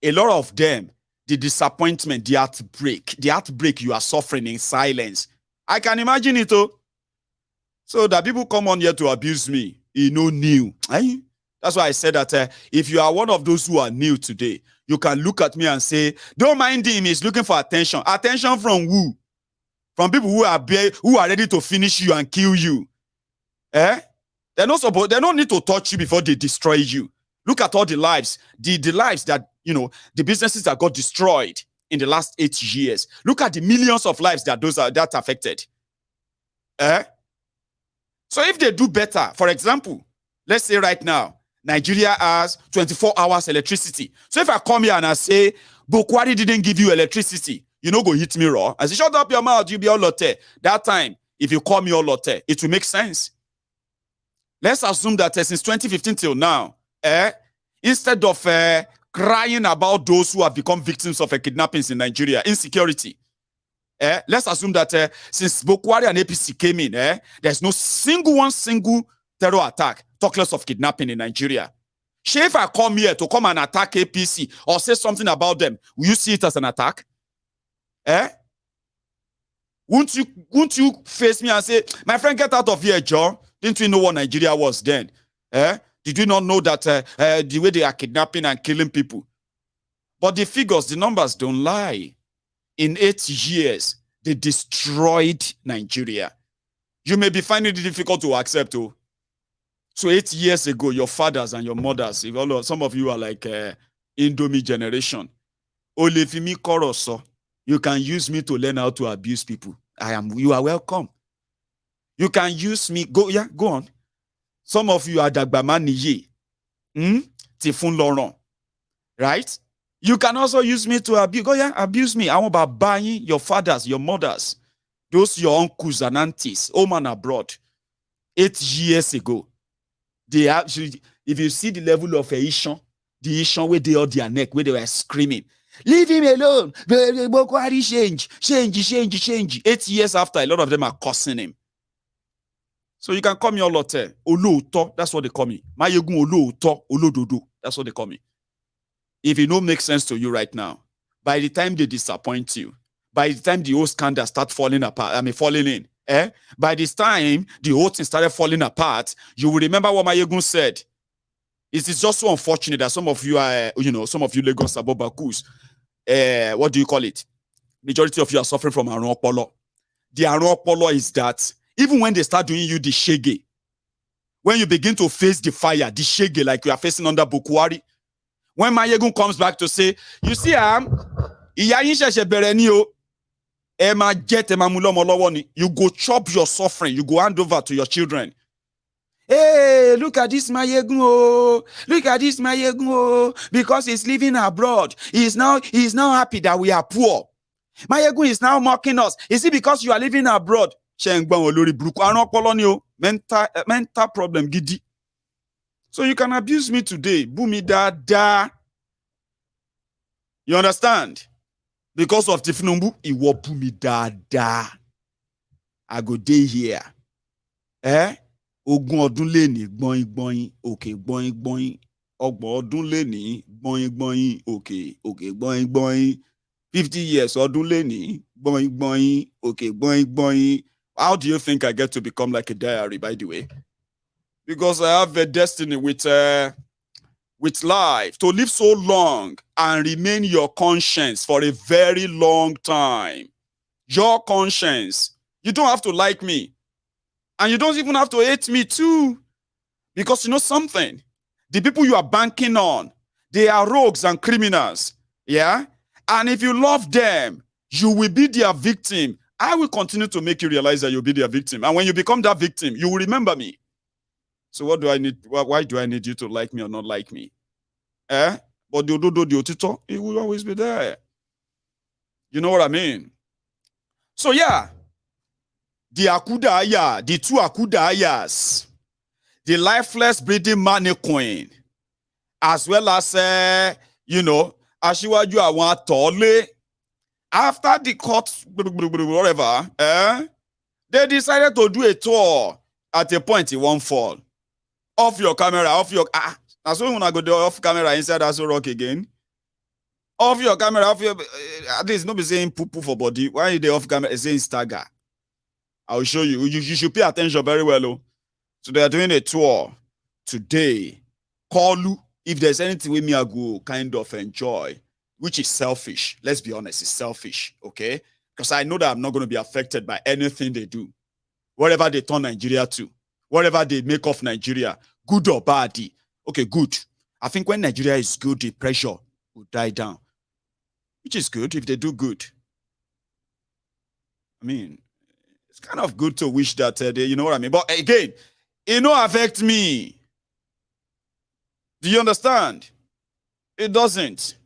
lot of them, the disappointment, the heartbreak you are suffering in silence. I can imagine it. Oh. So that people come on here to abuse me, no new. That's why I said that if you are one of those who are new today, you can look at me and say, don't mind him, he's looking for attention. Attention from who? From people who are ready to finish you and kill you. They don't need to touch you before they destroy you. Look at all the lives, the lives that, the businesses that got destroyed in the last 8 years. Look at the millions of lives that that affected. So if they do better, for example, let's say right now, Nigeria has 24 hours electricity. So if I come here and I say, Bokwari didn't give you electricity, you know, go hit me raw. I say, shut up your mouth, you be all lotte. That time, if you call me all lotte, it will make sense. Let's assume that since 2015 till now, instead of crying about those who have become victims of kidnappings in Nigeria, insecurity, let's assume that since Bokwari and APC came in, there's no single terror attack, talk less of kidnapping in Nigeria. If I come here to come and attack APC or say something about them, will you see it as an attack? Won't you face me and say, my friend, get out of here, John? Didn't we know what Nigeria was then? Did you not know that the way they are kidnapping and killing people? But the figures, the numbers don't lie. In 8 years, they destroyed Nigeria. You may be finding it difficult to accept, oh. So 8 years ago, your fathers and your mothers, some of you are like Indomie generation. Olefimi Koroso, you can use me to learn how to abuse people. You are welcome. You can use me. Go on. Some of you are Dagbama Niye. Tifun Laurent. Right? You can also use me to abuse. Abuse me. I want to buy your fathers, your mothers, those your uncles and aunties, home and abroad. 8 years ago, they actually, if you see the level of the Ishon where they on their neck, where they were screaming, leave him alone. Change. 8 years after, a lot of them are cursing him. So you can call me Olote. Oloto, that's what they call me. Mayegun Oloto, Olododo, that's what they call me. If it don't make sense to you right now, by the time they disappoint you, by the time the whole scandal start falling in, by this time the whole thing started falling apart, you will remember what Mayegun said. It is just so unfortunate that some of you are, some of you Lagos Abobakus, what do you call it? Majority of you are suffering from Aron Opolo. The Aron Opolo is that even when they start doing you the shege, when you begin to face the fire, the shege like you are facing under Bokwari, when Mayegun comes back to say, you see, you go chop your suffering, you go hand over to your children. Hey, look at this Mayegun, oh. Look at this Mayegun, oh. Because he's living abroad. He's now happy that we are poor. Mayegun is now mocking us. Is it because you are living abroad? Mental problem, giddy. So you can abuse me today. Bumi da. You understand? Because of Tinubu, iwo bumi da. I go day here. Ogun ọdún leni gbọ̀nyìn okay gbọ̀nyìn ọgbọ̀n ọdún leni gbọ̀nyìn okay gbọ̀nyìn 50 years ọdún leni gbọ̀nyìn okay gbọ̀nyìn. How do you think I get to become like a diary, by the way? Because I have a destiny with life to live so long and remain your conscience for a very long time. Your conscience. You don't have to like me. And you don't even have to hate me too. Because you know something? The people you are banking on, they are rogues and criminals. Yeah? And if you love them, you will be their victim. I will continue to make you realize that you'll be their victim. And when you become that victim, you will remember me. So what do I need? Why do I need you to like me or not like me? But the otito, it will always be there. You know what I mean? So yeah. The Akudaya, the two Akudayas, the lifeless breathing mannequin, as well as, Ashiwaju Awan Tole, after the court, whatever, they decided to do a tour. At a point, it won't fall. Off your camera, off your... that's when I go do off camera inside Aso Rock again. Off your camera, off your... at least nobody saying poo-poo for body. Why are they off camera saying stagger? I'll show you. You should pay attention very well. Oh. So they are doing a tour today. Call you if there's anything with me I go kind of enjoy, which is selfish. Let's be honest, it's selfish, okay? Because I know that I'm not going to be affected by anything they do. Whatever they turn Nigeria to, whatever they make of Nigeria, good or bad. Okay, good. I think when Nigeria is good, the pressure will die down, which is good if they do good. I mean, it's kind of good to wish that they, you know what I mean? But again, it don't affect me. Do you understand? It doesn't.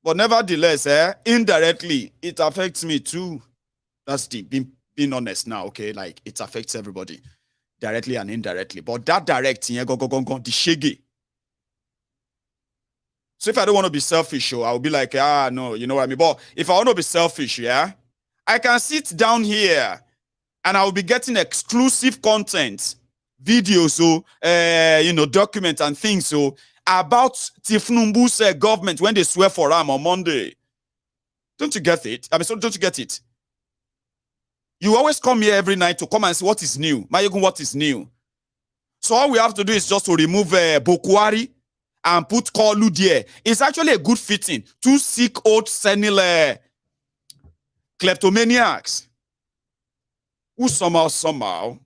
But nevertheless, indirectly, it affects me too. That's the being honest now, okay? Like, it affects everybody, directly and indirectly. But that direct, the shege. So if I don't want to be selfish, I'll be like, no, you know what I mean? But if I want to be selfish, I can sit down here and I will be getting exclusive content, videos, documents and things, about Tinubu's government when they swear for him on Monday. Don't you get it? I mean, so don't you get it? You always come here every night to come and see what is new. Mayegun, what is new? So all we have to do is just to remove Bokwari and put Kolu there. It's actually a good fitting. Two sick, old, senile kleptomaniacs who somehow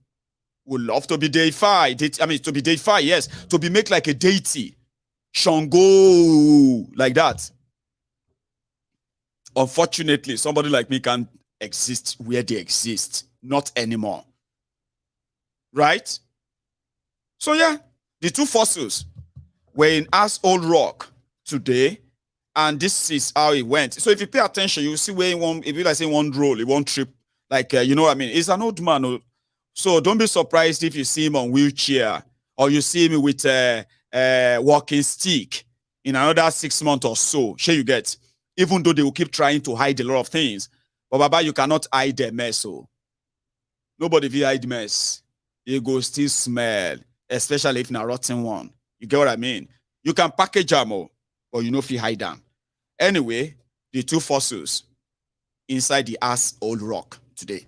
would love to be deified. I mean, to be deified, yes. To be made like a deity. Shango, like that. Unfortunately, somebody like me can't exist where they exist. Not anymore. Right? So yeah, the two fossils were in Old Rock today, and this is how it went. So if you pay attention, you see where he won't, if you like say one roll, it won't trip. Like, you know what I mean? He's an old man. So don't be surprised if you see him on wheelchair or you see him with a walking stick in another 6 months or so. Sure you get. Even though they will keep trying to hide a lot of things. But Baba, you cannot hide the mess. So nobody will hide mess. It go still smell, especially if not rotten one. You get what I mean? You can package them, but you know if you hide them. Anyway, the two fossils inside the Old Rock today.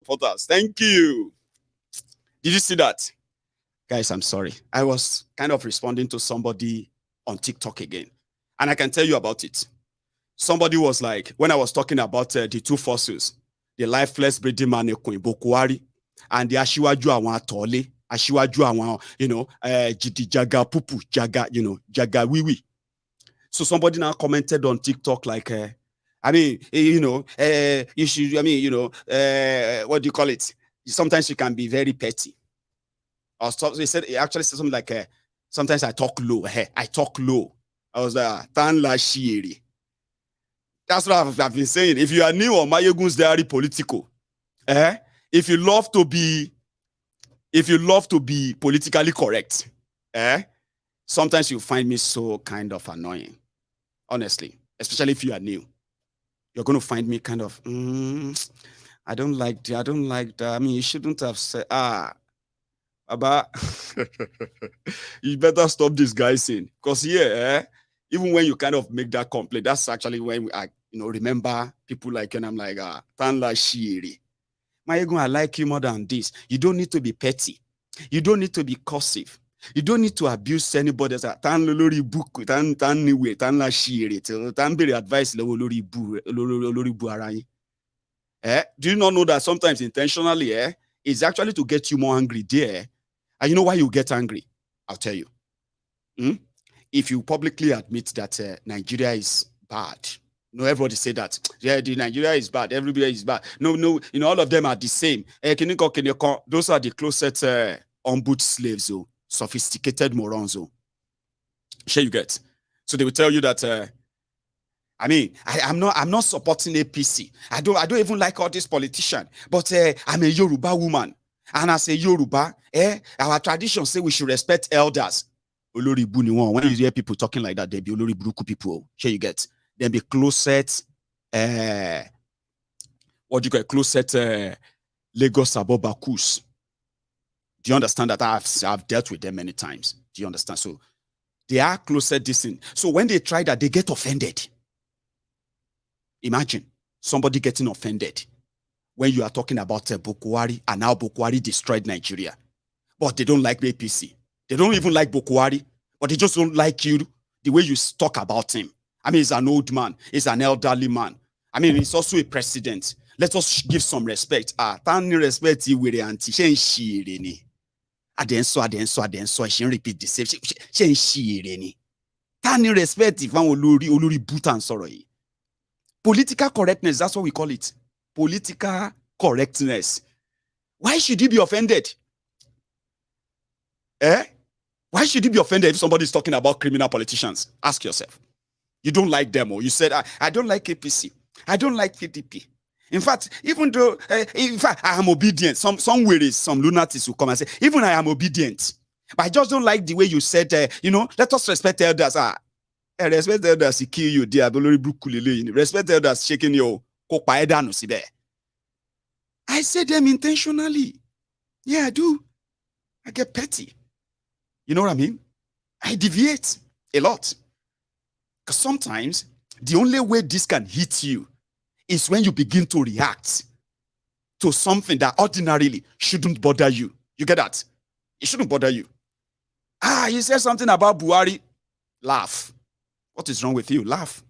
Photos. Thank you. Did you see that? Guys, I'm sorry. I was kind of responding to somebody on TikTok again. And I can tell you about it. Somebody was like, when I was talking about the two fossils, the lifeless breeding man, Bokwari, and the Ashiwaju Awan Tole, Ashiwaju Awan, Jidi Jaga Pupu, Jaga, Jaga Wiwi. So somebody now commented on TikTok like, you should, what do you call it? Sometimes you can be very petty. Or they said, it actually said something like, sometimes I talk low. I talk low. I was like, Tan la shieri. That's what I've been saying. If you are new on Mayegun's Diary Political, if you love to be politically correct, sometimes you find me so kind of annoying. Honestly, especially if you are new. You're going to find me kind of, I don't like that. I mean, you shouldn't have said, Abba, you better stop this guy saying. Because here, even when you kind of make that complaint, that's actually when I, remember people like you, and I'm like, Tanla Shiri. Mayegun, I like you more than this. You don't need to be petty. You don't need to be cursive. You don't need to abuse anybody. Tan lori book, tan niwe, tan la shiri, tan bere advice lori bu arayin. Do you not know that sometimes intentionally, is actually to get you more angry there? And you know why you get angry? I'll tell you. If you publicly admit that Nigeria is bad, everybody say that. Yeah, the Nigeria is bad. Everybody is bad. No, all of them are the same. Those are the closet ombud slaves, sophisticated morons. Sure, you get. So they will tell you that. I'm not supporting APC. I don't even like all these politicians. But I'm a Yoruba woman, and as a Yoruba, our tradition say we should respect elders. When you hear people talking like that, they be Olori Buruku people. Sure, you get. Then be closet. What do you call it? Closet Lagos Abobakus. Do you understand that I've dealt with them many times? Do you understand? So they are closet dissing. So when they try that, they get offended. Imagine somebody getting offended when you are talking about Bokwari and how Bokwari destroyed Nigeria. But they don't like the APC. They don't even like Bokwari, but they just don't like you, the way you talk about him. He's an old man. He's an elderly man. He's also a president. Let us give some respect. Tani respect you with the anti. She repeat the same. She Tani respect if Olori Butan sorry. Political correctness, that's what we call it. Political correctness. Why should you be offended? Why should you be offended if somebody is talking about criminal politicians? Ask yourself. You don't like them, or you said, I don't like APC. I don't like PDP. In fact, even though, I am obedient, some lunatics will come and say, even I am obedient. But I just don't like the way you said, let us respect elders. Respect elders, he kill you, dear. Respect elders, shaking your I say them intentionally. Yeah, I do. I get petty. You know what I mean? I deviate a lot. Because sometimes the only way this can hit you is when you begin to react to something that ordinarily shouldn't bother you. You get that? It shouldn't bother you. He said something about Buhari. Laugh. What is wrong with you? Laugh.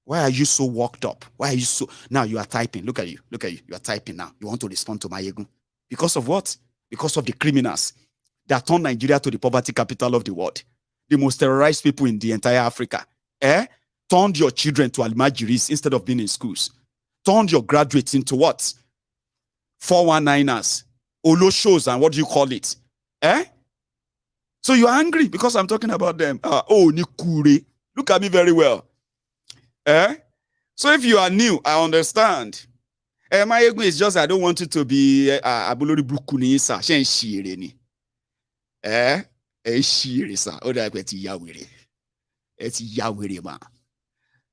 Why are you so worked up? Why are you so... Now you are typing. Look at you. Look at you. You are typing now. You want to respond to my ego. Because of what? Because of the criminals that turned Nigeria to the poverty capital of the world. The most terrorized people in the entire Africa. Turned your children to almajiris instead of being in schools. Turned your graduates into what? 419ers. Oloshos and what do you call it? So you're angry because I'm talking about them. Nikure. Look at me very well. So if you are new, I understand. My ego is just I don't want you to be Abulori Brukuni sa. Shen shire ni. Shire sa. Oda kweti yawere. Eti yawere ma.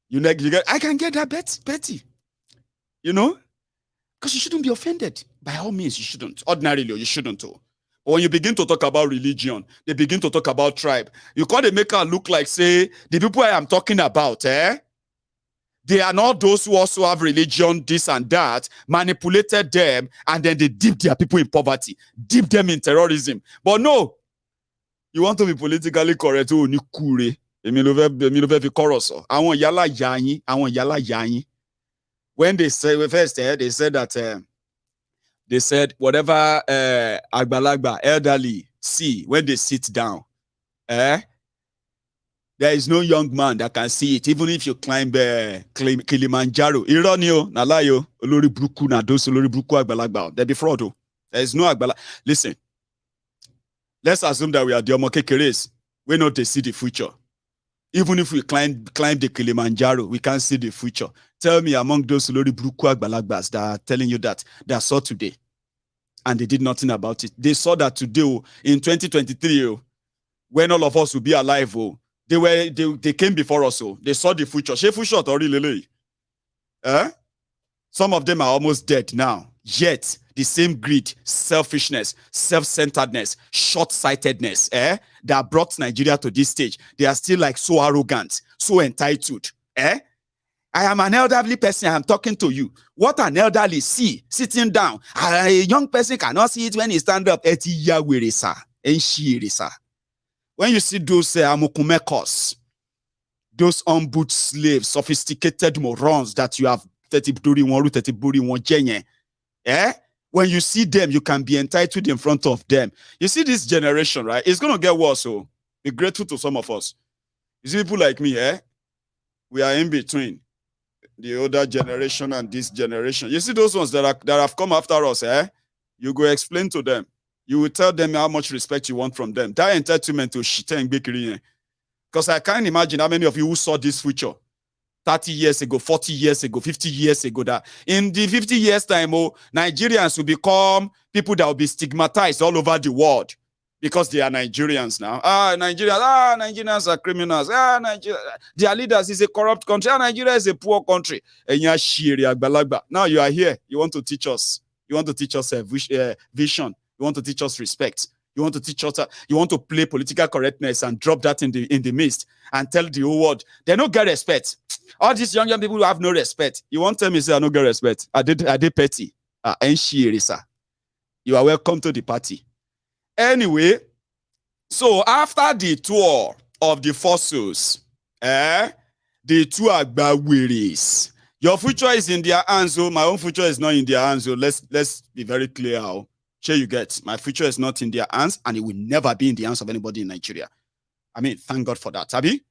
You get I can get that petty. You know? Because you shouldn't be offended. By all means, you shouldn't. Ordinarily, you shouldn't. But when you begin to talk about religion, they begin to talk about tribe. You can't make her look like, say, the people I am talking about, they are not those who also have religion, this and that, manipulated them, and then they dip their people in poverty, dip them in terrorism. But no, you want to be politically correct. Oh, nikure. When they say first, they said that they said whatever agbalagba, elderly see when they sit down, there is no young man that can see it, even if you climb Kilimanjaro. Ironio, nalayo, olori bruku na dos olori bruku agbalagba. There be fraud. There is no agbala. Listen, let's assume that we are the omokekeres. We know they see the future. Even if we climb the Kilimanjaro, we can't see the future. Tell me among those Lori Bruku Agbalagbas that are telling you that they saw today and they did nothing about it. They saw that today in 2023, when all of us will be alive, they came before us. They saw the future. Some of them are almost dead now. Yet the same greed, selfishness, self-centeredness, short-sightedness that brought Nigeria to this stage, they are still like so arrogant, so entitled. I am an elderly person. I am talking to you. What an elderly see sitting down. A young person cannot see it when he stand up. When you see those amokumekos, those ombud slaves, sophisticated morons that you have When you see them, you can be entitled in front of them. You see this generation, right? It's going to get worse. So be grateful to some of us. You see people like me, we are in between the older generation and this generation. You see those ones that have come after us, you go explain to them. You will tell them how much respect you want from them. That entitlement to shit and bakery. Because I can't imagine how many of you who saw this future 30 years ago, 40 years ago, 50 years ago, that in the 50 years time, Nigerians will become people that will be stigmatized all over the world because they are Nigerians now. Nigerians are criminals. Their leaders is a corrupt country. Nigeria is a poor country. Now you are here. You want to teach us. You want to teach us a vision. You want to teach us respect. You want to teach us. You want to play political correctness and drop that in the midst and tell the whole world they don't get respect. All these young people who have no respect. You won't tell me say I don't get respect. I did petty. You are welcome to the party. Anyway, so after the tour of the fossils, the two Agbawiris, your future is in their hands. So my own future is not in their hands. So let's be very clear. How sure you get my future is not in their hands, and it will never be in the hands of anybody in Nigeria. I mean, thank God for that, Abi.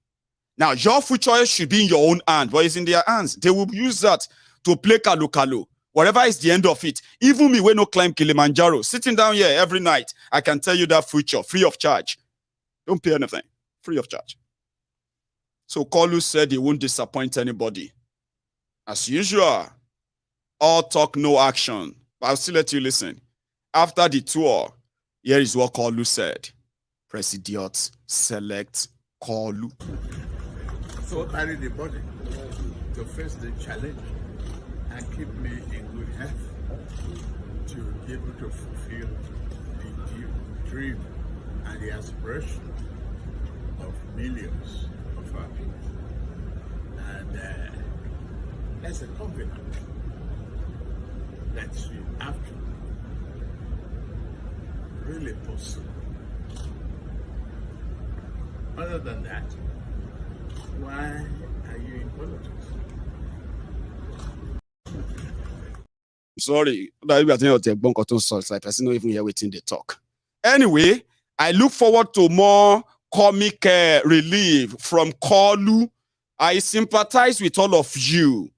Now, your future should be in your own hand, but it's in their hands. They will use that to play Kalu. Whatever is the end of it. Even me, when no climb Kilimanjaro, sitting down here every night, I can tell you that future, free of charge. Don't pay anything, free of charge. So Kalu said he won't disappoint anybody. As usual, all talk, no action. But I'll still let you listen. After the tour, here is what Kalu said. President, select Kalu. So carry the body to face the challenge and keep me in good health to be able to fulfill the dream and the aspiration of millions of our people. And there's a covenant that you have to really pursue. Other than that, why are you in politics? Sorry, like person don't even hear waiting they talk. Anyway, I look forward to more comic relief from Kalu. I sympathize with all of you.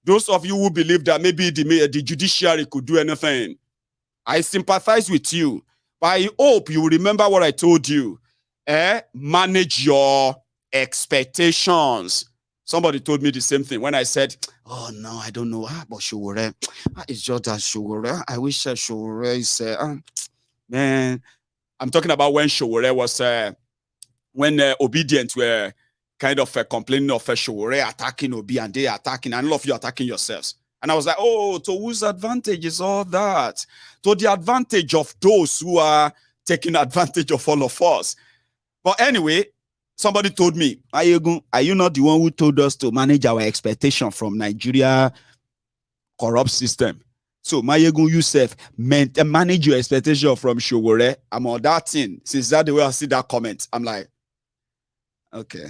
Those of you who believe that maybe the judiciary could do anything. I sympathize with you. But I hope you remember what I told you. Manage your expectations. Somebody told me the same thing when I said, oh no, I don't know. But Showore, it's just that Showore. I wish Showore is man. I'm talking about when Showore was when Obedient were kind of complaining of Showore attacking Obi and they attacking, and all of you attacking yourselves. And I was like, oh, to whose advantage is all that? To the advantage of those who are taking advantage of all of us. But anyway, somebody told me, are you not the one who told us to manage our expectation from Nigeria corrupt system? So, Mayegun Yusuf, manage your expectation from Showore. I'm on that thing. Since that the way I see that comment, I'm like, okay.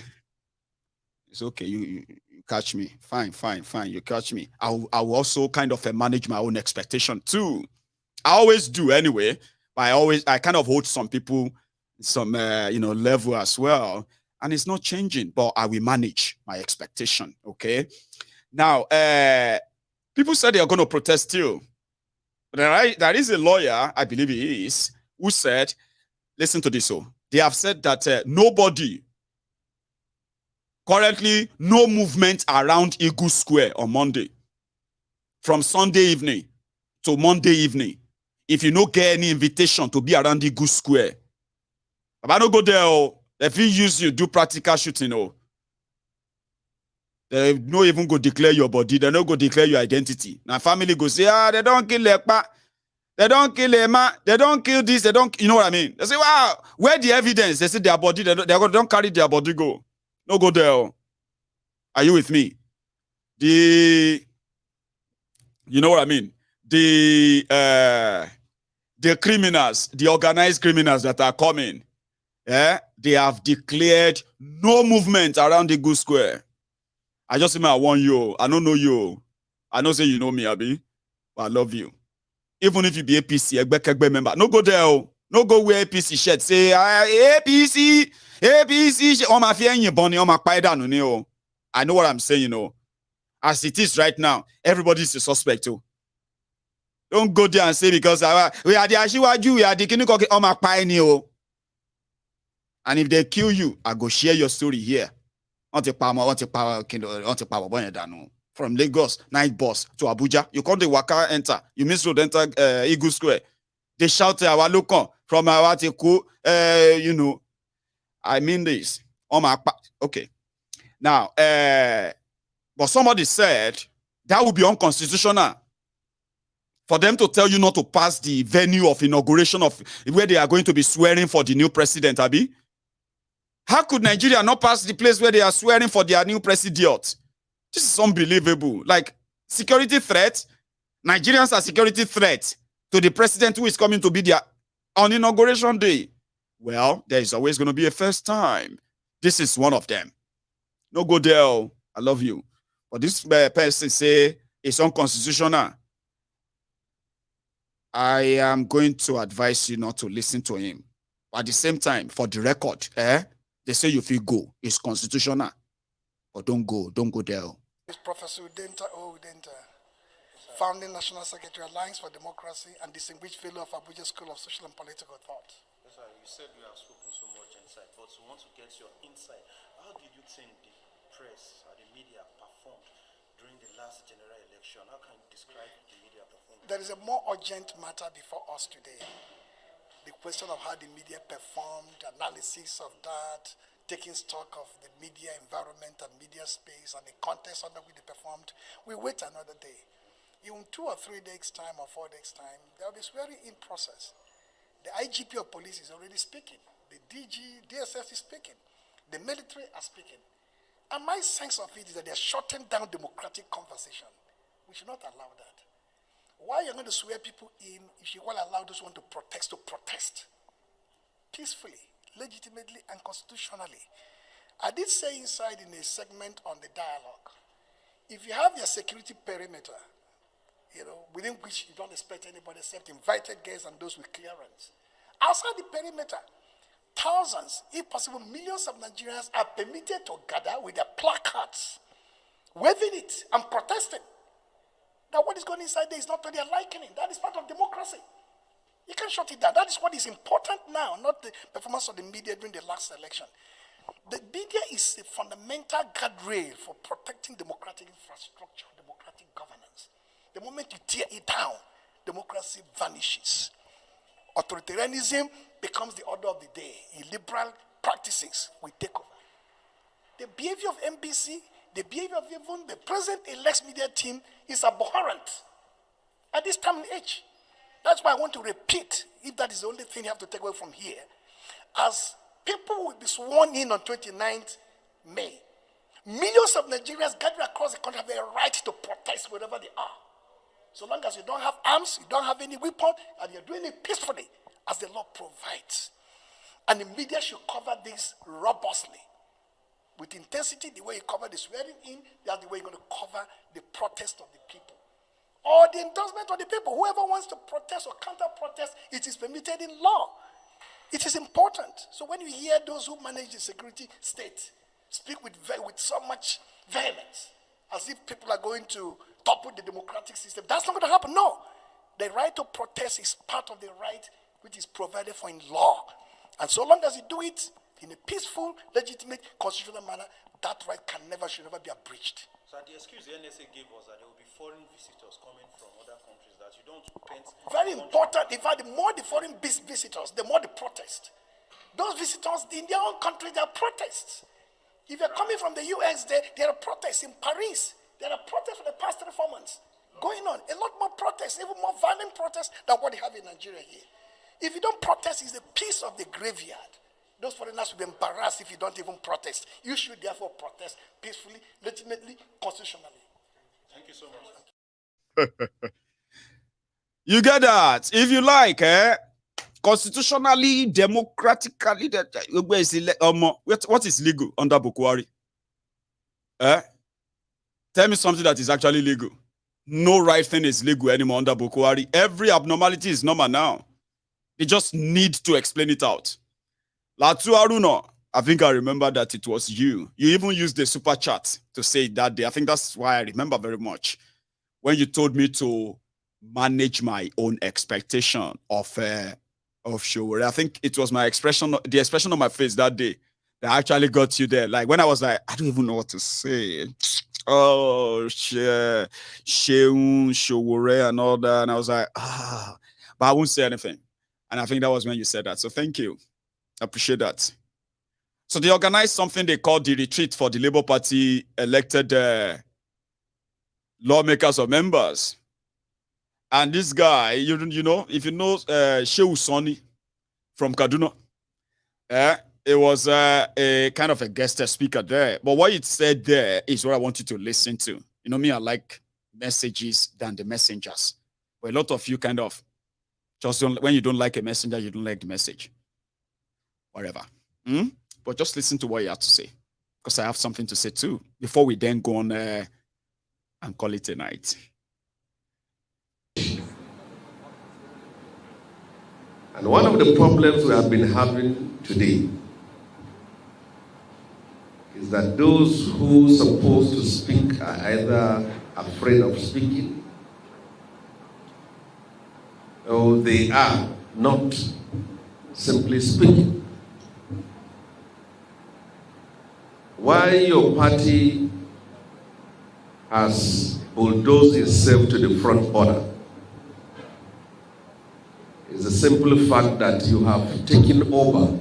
It's okay. You catch me. Fine. You catch me. I will also kind of manage my own expectation too. I always do anyway. But I kind of hold some people some level as well, and it's not changing, but I will manage my expectation. Okay, now people said they are going to protest still. There is a lawyer, I believe he is, who said, listen to this. So they have said that nobody currently, no movement around Eagle Square on Monday, from Sunday evening to Monday evening. If you don't get any invitation to be around Eagle Square, I don't go there. If you use you do practical shooting, they don't even go declare your body. They don't go declare your identity. Now family go say, they don't kill Lekpa, they don't kill Ema, they don't kill this, they don't. You know what I mean? They say, wow, where the evidence? They say their body. They don't carry their body. Go, no go there. Are you with me? You know what I mean? The criminals, the organized criminals that are coming. They have declared no movement around the Eagle Square. I just say, I warn you. I don't know you. I know say you know me, Abi, but I love you. Even if you be APC, Egbe member, no go there. Oh. No go wear APC shirt. Say APC, APC. Oh my fear bonnie, oh my paida no. I know what I'm saying, you know. As it is right now, everybody is a suspect too. Don't go there and say because we are the Ashiwaju, we are the Kinikoki, oh my pioneer. And if they kill you, I go share your story here. From Lagos, night bus to Abuja. You come the Waka enter. You miss road enter Eagle Square. They shout our local from our you know. I mean this. On my okay. Now, but somebody said that would be unconstitutional for them to tell you not to pass the venue of inauguration of where they are going to be swearing for the new president, Abi. How could Nigeria not pass the place where they are swearing for their new president? This is unbelievable. Like, security threat. Nigerians are security threat to the president who is coming to be there on inauguration day. Well, there is always going to be a first time. This is one of them. No go there. I love you. But this person say it's unconstitutional. I am going to advise you not to listen to him. At the same time, for the record, they say you feel go. It's constitutional. But don't go there. It's Professor Udenta Udenta, founding National Secretary Alliance for Democracy and distinguished fellow of Abuja School of Social and Political Thought. Yes, sir. You said you have spoken so much insight, but we want to get your insight. How did you think the press or the media performed during the last general election? How can you describe the media performance? There is a more urgent matter before us today. The question of how the media performed, analysis of that, taking stock of the media environment and media space and the context under which they performed. We wait another day. In 2 or 3 days' time or 4 days' time, there will be swearing in process. The IGP of police is already speaking. The DSS is speaking. The military are speaking. And my sense of it is that they are shutting down democratic conversation. We should not allow that. Why are you going to swear people in if you want to allow those who want to protest peacefully, legitimately and constitutionally? I did say inside in a segment on the dialogue, if you have your security perimeter, within which you don't expect anybody except invited guests and those with clearance, outside the perimeter, thousands, if possible millions of Nigerians are permitted to gather with their placards, waving it and protesting. Now what is going inside there is not to their liking. That is part of democracy. You can shut it down. That is what is important now, not the performance of the media during the last election. The media is a fundamental guardrail for protecting democratic infrastructure, democratic governance. The moment you tear it down, democracy vanishes. Authoritarianism becomes the order of the day. Illiberal practices will take over. The behavior of MBC, the behavior of even the present-elect media team is abhorrent at this time and age. That's why I want to repeat, if that is the only thing you have to take away from here, as people will be sworn in on 29th May, millions of Nigerians gathered across the country have a right to protest wherever they are. So long as you don't have arms, you don't have any weapon, and you're doing it peacefully, as the law provides. And the media should cover this robustly. With intensity, the way you cover the swearing in, that's the way you're going to cover the protest of the people. Or the endorsement of the people. Whoever wants to protest or counter-protest, it is permitted in law. It is important. So when you hear those who manage the security state speak with so much vehemence, as if people are going to topple the democratic system, that's not going to happen. No. The right to protest is part of the right which is provided for in law. And so long as you do it in a peaceful, legitimate, constitutional manner, that right should never be abridged. So the excuse the NSA gave us that there will be foreign visitors coming from other countries that you don't paint. Very important. In fact, the more the foreign visitors, the more the protest. Those visitors in their own country, there are protests. If you're coming from the US, there are protests in Paris. There are protests for the past 3-4 months going on. A lot more protests, even more violent protests than what they have in Nigeria here. If you don't protest, it's a piece of the graveyard. Those foreigners will be embarrassed if you don't even protest. You should therefore protest peacefully, legitimately, constitutionally. Thank you so much. You get that? If you like, constitutionally, democratically, what is legal under Bukwari? Tell me something that is actually legal. no right thing is legal anymore under Boko Haram. Every abnormality is normal now. They just need to explain it out. Latu Aruno, I think I remember that it was you. You even used the super chat to say it that day. I think that's why I remember very much. When you told me to manage my own expectation of Humour. I think it was my expression, the expression on my face that day that actually got you there. Like when I was like, I don't even know what to say. Oh, Humour and all that. And I was like, but I won't say anything. And I think that was when you said that. So thank you. I appreciate that. So they organized something they called the retreat for the Labour Party elected lawmakers or members. And this guy, you know, if you know Shehu Sani from Kaduna, it was a kind of a guest speaker there. But what it said there is what I want you to listen to. You know me, I like messages than the messengers. But a lot of you kind of just don't, when you don't like a messenger, you don't like the message. Whatever. But just listen to what you have to say. Because I have something to say too. Before we then go on and call it a night. And one of the problems we have been having today is that those who are supposed to speak are either afraid of speaking or they are not simply speaking. Why your party has bulldozed itself to the front border is the simple fact that you have taken over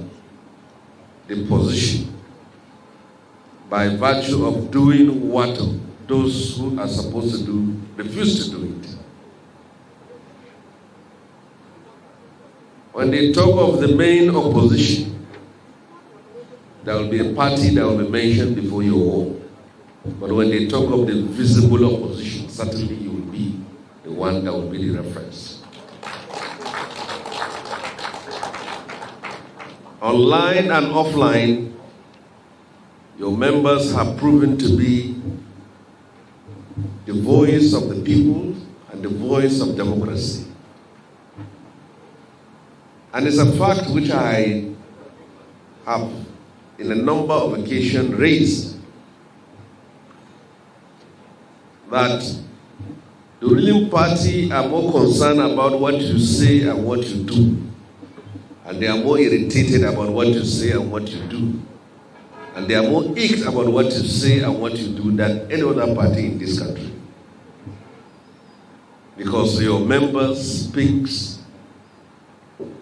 the position by virtue of doing what those who are supposed to do refuse to do it. When they talk of the main opposition, there will be a party that will be mentioned before your own. But when they talk of the visible opposition, certainly you will be the one that will be the reference. Online and offline, your members have proven to be the voice of the people and the voice of democracy. And it's a fact which I have in a number of occasions raised, that the ruling party are more concerned about what you say and what you do. And they are more irritated about what you say and what you do. And they are more icked about what you say and what you do than any other party in this country. Because your members speak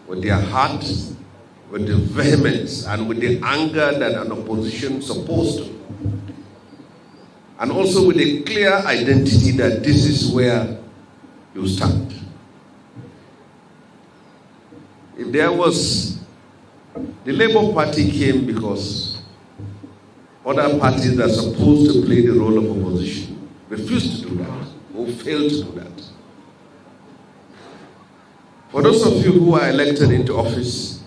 with their heart, with the vehemence, and with the anger that an opposition is supposed to. And also with a clear identity that this is where you stand. If there was, the Labour Party came because other parties that are supposed to play the role of opposition refused to do that, or failed to do that. For those of you who are elected into office,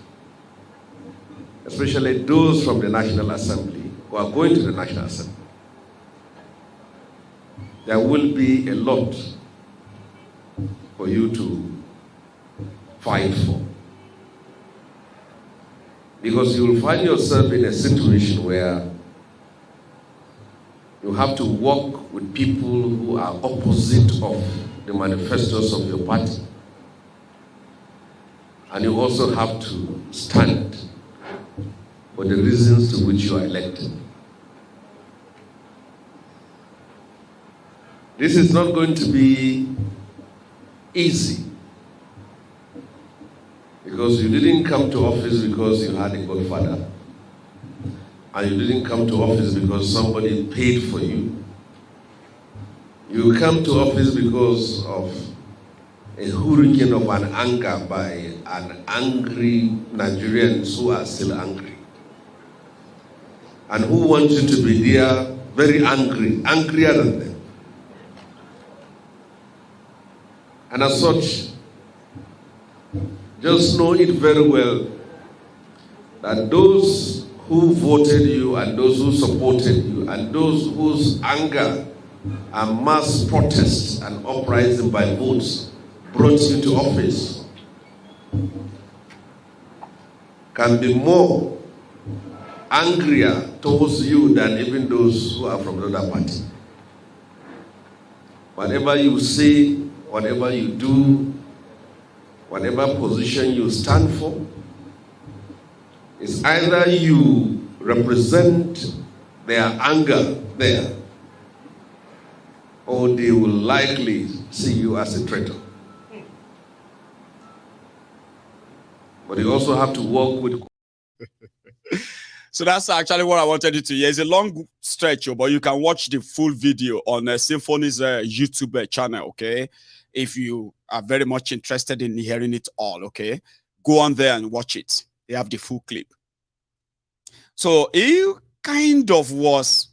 especially those from the National Assembly who are going to the National Assembly, there will be a lot for you to fight for. Because you will find yourself in a situation where you have to work with people who are opposite of the manifestos of your party. And you also have to stand for the reasons to which you are elected. This is not going to be easy. Because you didn't come to office because you had a godfather. And you didn't come to office because somebody paid for you. You come to office because of a hurricane of an anger by an angry Nigerians who are still angry. And who want you to be there very angry, angrier than them. And as such, just know it very well that those who voted you and those who supported you and those whose anger and mass protests and uprising by votes brought you to office can be more angrier towards you than even those who are from the other party. Whatever you say, whatever you do, whatever position you stand for, is either you represent their anger there, or they will likely see you as a traitor. But you also have to work with. So that's actually what I wanted you to hear. It's a long stretch, but you can watch the full video on Symphony's YouTube channel, okay? If you are very much interested in hearing it all, okay? Go on there and watch it. They have the full clip. So he kind of was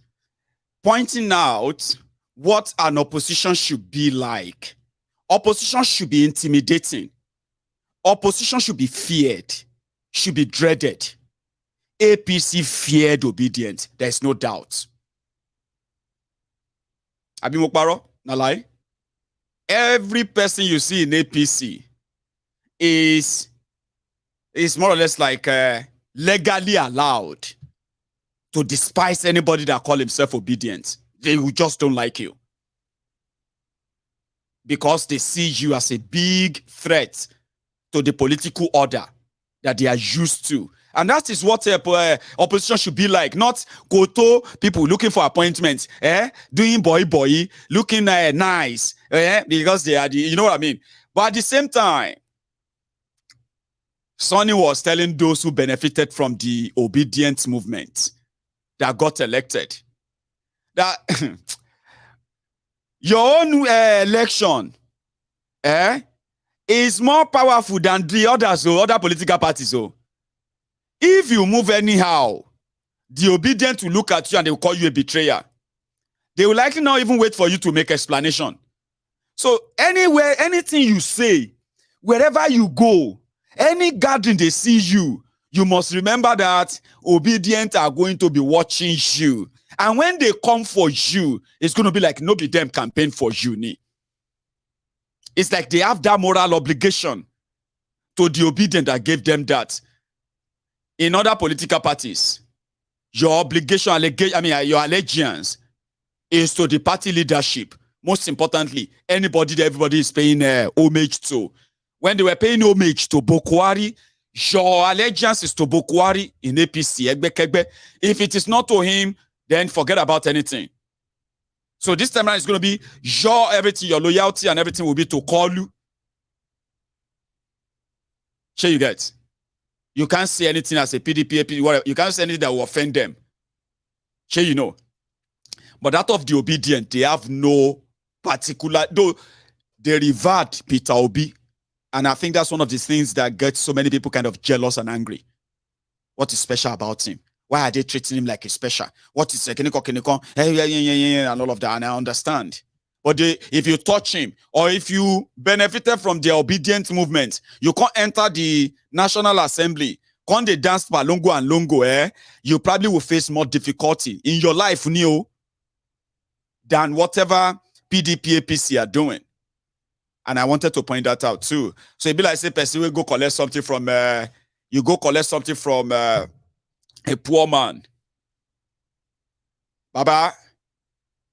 pointing out what an opposition should be like. Opposition should be intimidating. Opposition should be feared, should be dreaded. APC feared obedience. There's no doubt. Abi Mokparo, na lie. Every person you see in APC is more or less like legally allowed to despise anybody that call himself obedient. They just don't like you because they see you as a big threat to the political order that they are used to. And that is what opposition should be like. Not Koto people looking for appointments, doing boy, looking nice, because they are the, you know what I mean? But at the same time, Sonny was telling those who benefited from the obedience movement that got elected that your own election is more powerful than the others, or other political parties. If you move anyhow, the obedient will look at you and they will call you a betrayer. They will likely not even wait for you to make explanation. So anywhere, anything you say, wherever you go, any gathering they see you, you must remember that obedient are going to be watching you. And when they come for you, it's going to be like nobody them campaign for you. It's like they have that moral obligation to the obedient that gave them that. In other political parties, your obligation, your allegiance is to the party leadership. Most importantly, anybody that everybody is paying homage to. When they were paying homage to Bokwari, your allegiance is to Bokwari in APC. If it is not to him, then forget about anything. So this time around, it's going to be your everything, your loyalty and everything will be to call you. Sure you get. You can't say anything as a PDP, whatever. You can't say anything that will offend them. Sure you know. But that of the obedient, they have no particular, though they revert Peter Obi. And I think that's one of the things that gets so many people kind of jealous and angry. What is special about him? Why are they treating him like a special? What is and all of that? And I understand. But if you touch him, or if you benefited from the obedient movement, you can't enter the National Assembly, can't they dance Palongo and Longo, you probably will face more difficulty in your life, Neo, than whatever PDP APC are doing. And I wanted to point that out too. So it'd be like, say, person will go collect something from, you go collect something from a poor man. Baba,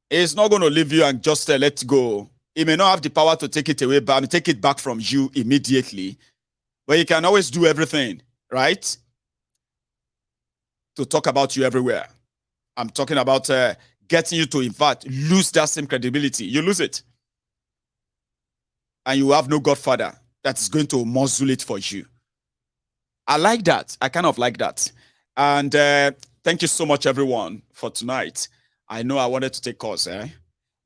it's not going to leave you and just let go. He may not have the power to take it away, but take it back from you immediately. But he can always do everything, right? To talk about you everywhere. I'm talking about getting you to, in fact, lose that same credibility. You lose it. And you have no godfather that is going to muzzle it for you. I like that. I kind of like that. And thank you so much, everyone, for tonight. I know I wanted to take calls,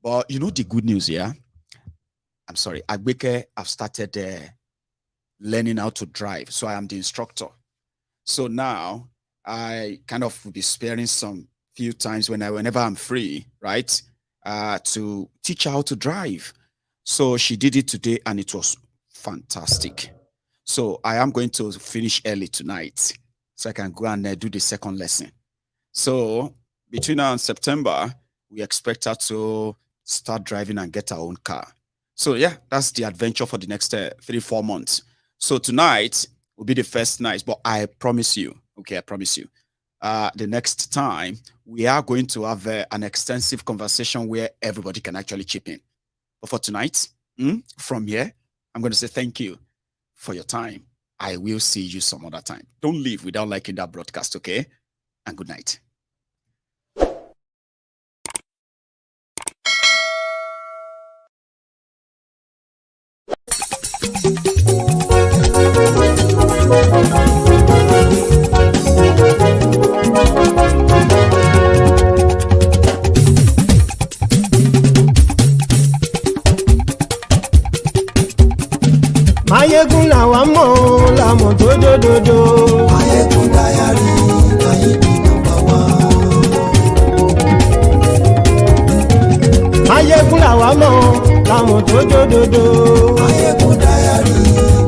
but you know the good news, yeah? I'm sorry. I've started learning how to drive, so I am the instructor. So now I kind of will be sparing some few times whenever I'm free, right, to teach her how to drive. So she did it today, and it was fantastic. So I am going to finish early tonight, so I can go and do the second lesson. So between now and September, we expect her to start driving and get our own car. So yeah, that's the adventure for the next 3-4 months. So tonight will be the first night, but I promise you, okay, I promise you, the next time we are going to have an extensive conversation where everybody can actually chip in. But for tonight, from here, I'm going to say thank you for your time. I will see you some other time. Don't leave without liking that broadcast, okay? And good night. Mayegun làwa mọ̀ làmọ̀ tó dòdòdò. Mayegun Diary Nayibi #1. Mayegun làwa mọ̀ làmọ̀ tó dòdòdò. Mayegun Diary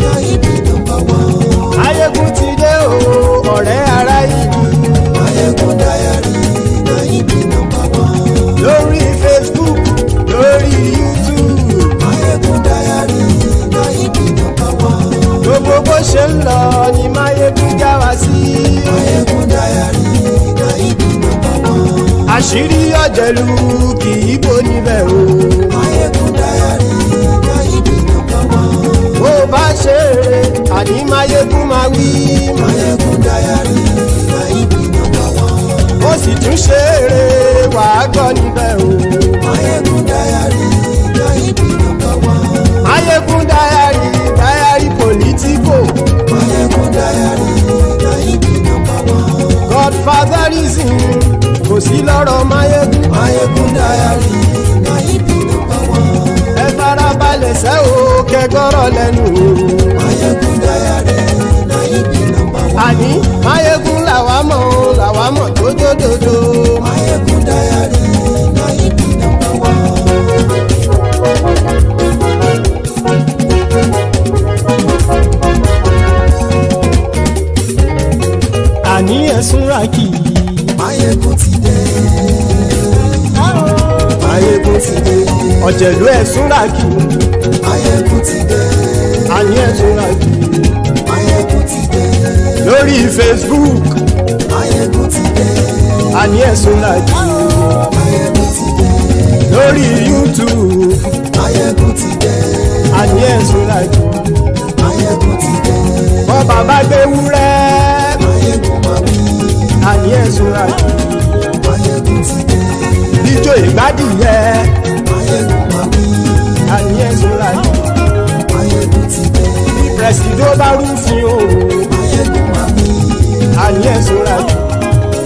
Nayibi #1. Mayegun ti dé o ọ̀rẹ́ ara ìlú. Mayegun Diary Nayibi #1. Lórí Facebook, lórí YouTube. Mayegun Diary Nayibi #1. Gbogbo bó ṣe ń lọ ni Mayegun já wa sí. Mayegun Diary Nayibi #1. Àṣírí ọ̀jẹ̀lú kì í bò níbẹ̀ o. Mayegun Diary Nayibi #1. Bó bá ṣe eré àní Mayegun máa wí. Mayegun Diary Nayibi #1. Ó sì tún ṣe eré wàá gbọ́ níbẹ̀ o. Mayegun Diary Nayibi #1. Mayegun Diary political. Mayegun Diary Nayibi #1. Godfatherism kò sí lọ́rọ̀ Mayegun. Mayegun Diary Nayibi #1. Ẹ farabalẹ̀ sẹ́ o kẹgọ́rọ̀ lẹ́nu o. Mayegun Diary Nayibi #1. Àní Mayegun làwa mọ̀ tó dòdòdò. Mayegun Diary Nayibi #1. Àní ẹ̀sùn ràkì. Mayegun ti dé. Mayegun ti dé. Ọ̀jẹ̀lú ẹ̀sùn ràkì. Mayegun ti dé. Àní ẹ̀sùn ràkì. Mayegun ti dé. Lórí Facebook. Mayegun ti dé. Àní ẹ̀sùn ràkì. Mayegun ti dé. Lórí YouTube. Mayegun ti dé. Àní ẹ̀sùn ràkì. Mayegun ti dé. Bọ́ bàbá gbé wúrẹ́. Mayegun máa wí. Àní ẹ̀sùn ràkì. Mayegun ti dé. Ijó ìgbádìyẹ. Mayegun máa wí. Àní ẹ̀sùn ràkì. Mayegun ti dé. Bí pẹ̀sìdó bá rúfin o. Mayegun máa wí. Àní ẹ̀sùn ràkì.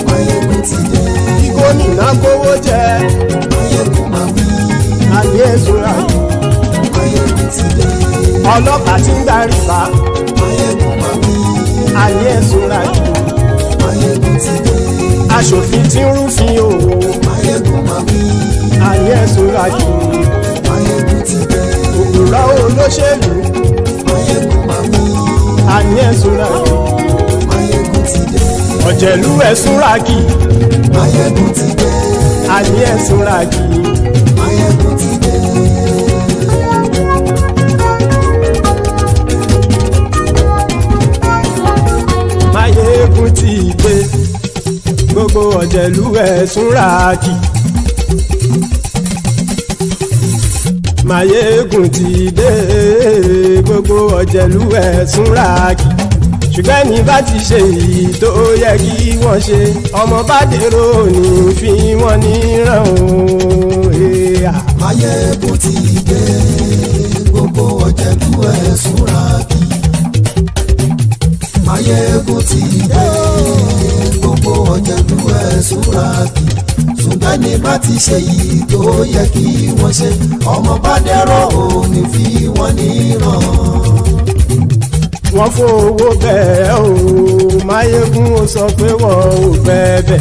Mayegun ti dé. Bí gómìnà kówó jẹ. Mayegun máa wí. Àní ẹ̀sùn ràkì. Mayegun ti dé. Ọlọ́pàá tí ń darí bá. Mayegun máa wí. Àní ẹ̀sùn ràkì. Mayegun ti dé. Aṣòfin tí ń rúfin o. Mayegun máa wí. Àní ẹ̀sùn ràkì. Mayegun ti dé. Òpùrọ́ olóṣèlú. Mayegun máa wí. Àní ẹ̀sùn ràkì. Mayegun ti dé. Ọ̀jẹ̀lú ẹ̀sùn ràkì. Mayegun ti dé. Àní ẹ̀sùn ràkì. Mayegun ti dé. Mayegun ti dé. Gbogbo ọ̀jẹ̀lú ẹ̀sùn ràkì. Mayegun ti dé. Gbogbo ọ̀jẹ̀lú ẹ̀sùn ràkì. Ṣùgbọ́n ní bá ti ṣe èyí tó yẹ kí wọ́n ṣe, ọmọ bá dèrò ní fi wọ́n níran o. Mayegun ti dé. Gbogbo ọ̀jẹ̀lú ẹ̀sùn ràkì. Mayegun ti dé. Gbogbo ọ̀jẹ̀lú ẹ̀sùn ràkì. Ṣùgbọ́n ní bá ti ṣe èyí tó yẹ kí wọ́n ṣe, ọmọ bá dèrò ní fi wọ́n níran. Wọ́n fowó bẹ́ẹ̀ o. Mayegun ó sọ pé wọ́n ò bẹ́ẹ̀.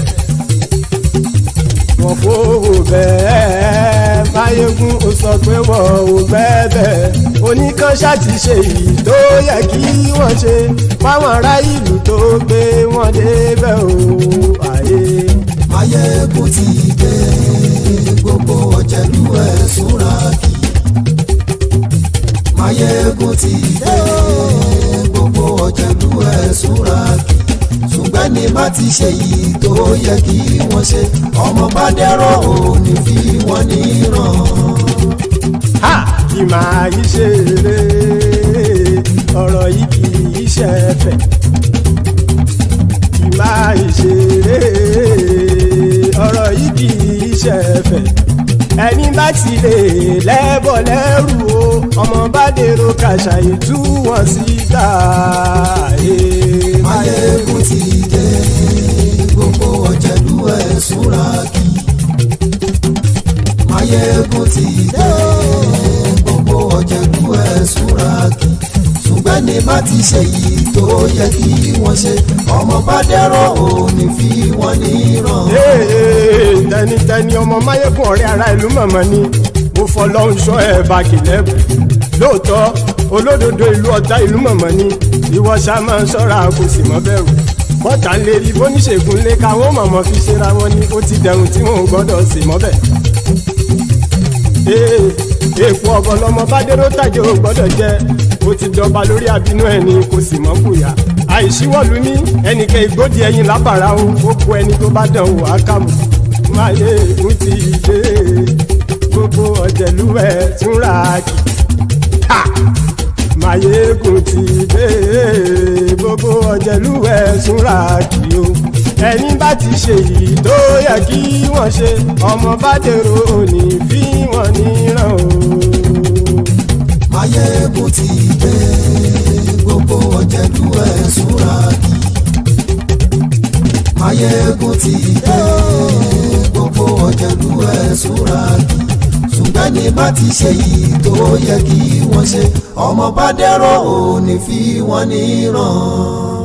Wọ́n fowó bẹ́ẹ̀. Mayegun ó sọ pé wọ́n ò bẹ́ẹ̀. Oníkan ṣáàtì ṣe èyí tó yẹ kí wọ́n ṣe fáwọn ará ìlú tó gbé wọn débẹ̀ o. Mayegun ti dé. gbogbo ọ̀jẹ̀lú ẹ̀ súnra kì. Máyégún ti dé gbogbo ọ̀jẹ̀lú ẹ̀ súnra kì. Ṣùgbọ́n ní bá ti ṣe yìí tó yẹ kí wọ́n ṣe ọmọ bá dẹ́rọ̀ ò ní fi wọ́n níran. Kì máa yí ṣe eré ọ̀rọ̀ yìí kì í ṣe ẹ̀fẹ̀. Kì máa yí ṣe eré ọ̀rọ̀ yìí kì í ṣe ẹ̀fẹ̀. Ẹni bá ti lè lẹ́bọ̀ lẹ́rù o ọmọ bá dèrò kàṣàyè tú wọn síta. Máyégún ti dé gbogbo ọ̀jẹ̀lú ẹ̀ súnra kì. Máyégún ti dé gbogbo ọ̀jẹ̀lú ẹ̀ súnra kì. Ṣùgbọ́n ní bá ti ṣe yìí tó yẹ kí wọ́n ṣe ọmọ bá dẹ́rọ̀ ò ní fi wọ́n níran. Tẹnitẹni ọmọ Máyégún ọ̀rẹ́ ara ìlú mọ̀mọ́ ni mo fọlọ́run sọ ẹ̀ bá kìlẹ́bù. Lóòótọ́ olódodo ìlú ọ̀tá ìlú mọ̀mọ́ ni ìwọ ṣá máa ń ṣọ́ra kò sì mọ́ bẹ̀rù. Bọ́tà ń lè rí bóníṣègùn lé káwọn mọ̀mọ́ fi ṣera wọn ni ó ti dẹrùn tí wọn ò gbọ́dọ̀ sì mọ́ bẹ̀. Èèpo ọ̀bọ lọmọ bá dérò tàjẹ́ ò gbọ́dọ̀ jẹ́ ó ti jọba lórí àbínú ẹni kò sì mọ́ bùyà. Àìsíwọ́lu ní ẹnìkẹ́ ìgbódì ẹyin lábàrá o ó kó ẹni tó bá dán wò á kàmù. Máyégún ti dé gbogbo ọ̀jẹ̀lú ẹ̀ túnra kì. Máyégún ti dé gbogbo ọ̀jẹ̀lú ẹ̀ túnra kì o. Ẹni bá ti ṣe yìí tó yẹ kí wọ́n ṣe ọmọ bá dèrò òní fi wọ́n níran o. Máyégún ti dé gbogbo ọ̀jẹ̀lú ẹ̀ súnra kì. Máyégún ti dé gbogbo ọ̀jẹ̀lú ẹ̀ súnra kì. Ṣùgbọ́n ní bá ti ṣe yìí tó yẹ kí wọ́n ṣe ọmọ bá dẹ́rọ̀ ò ní fi wọ́n níran.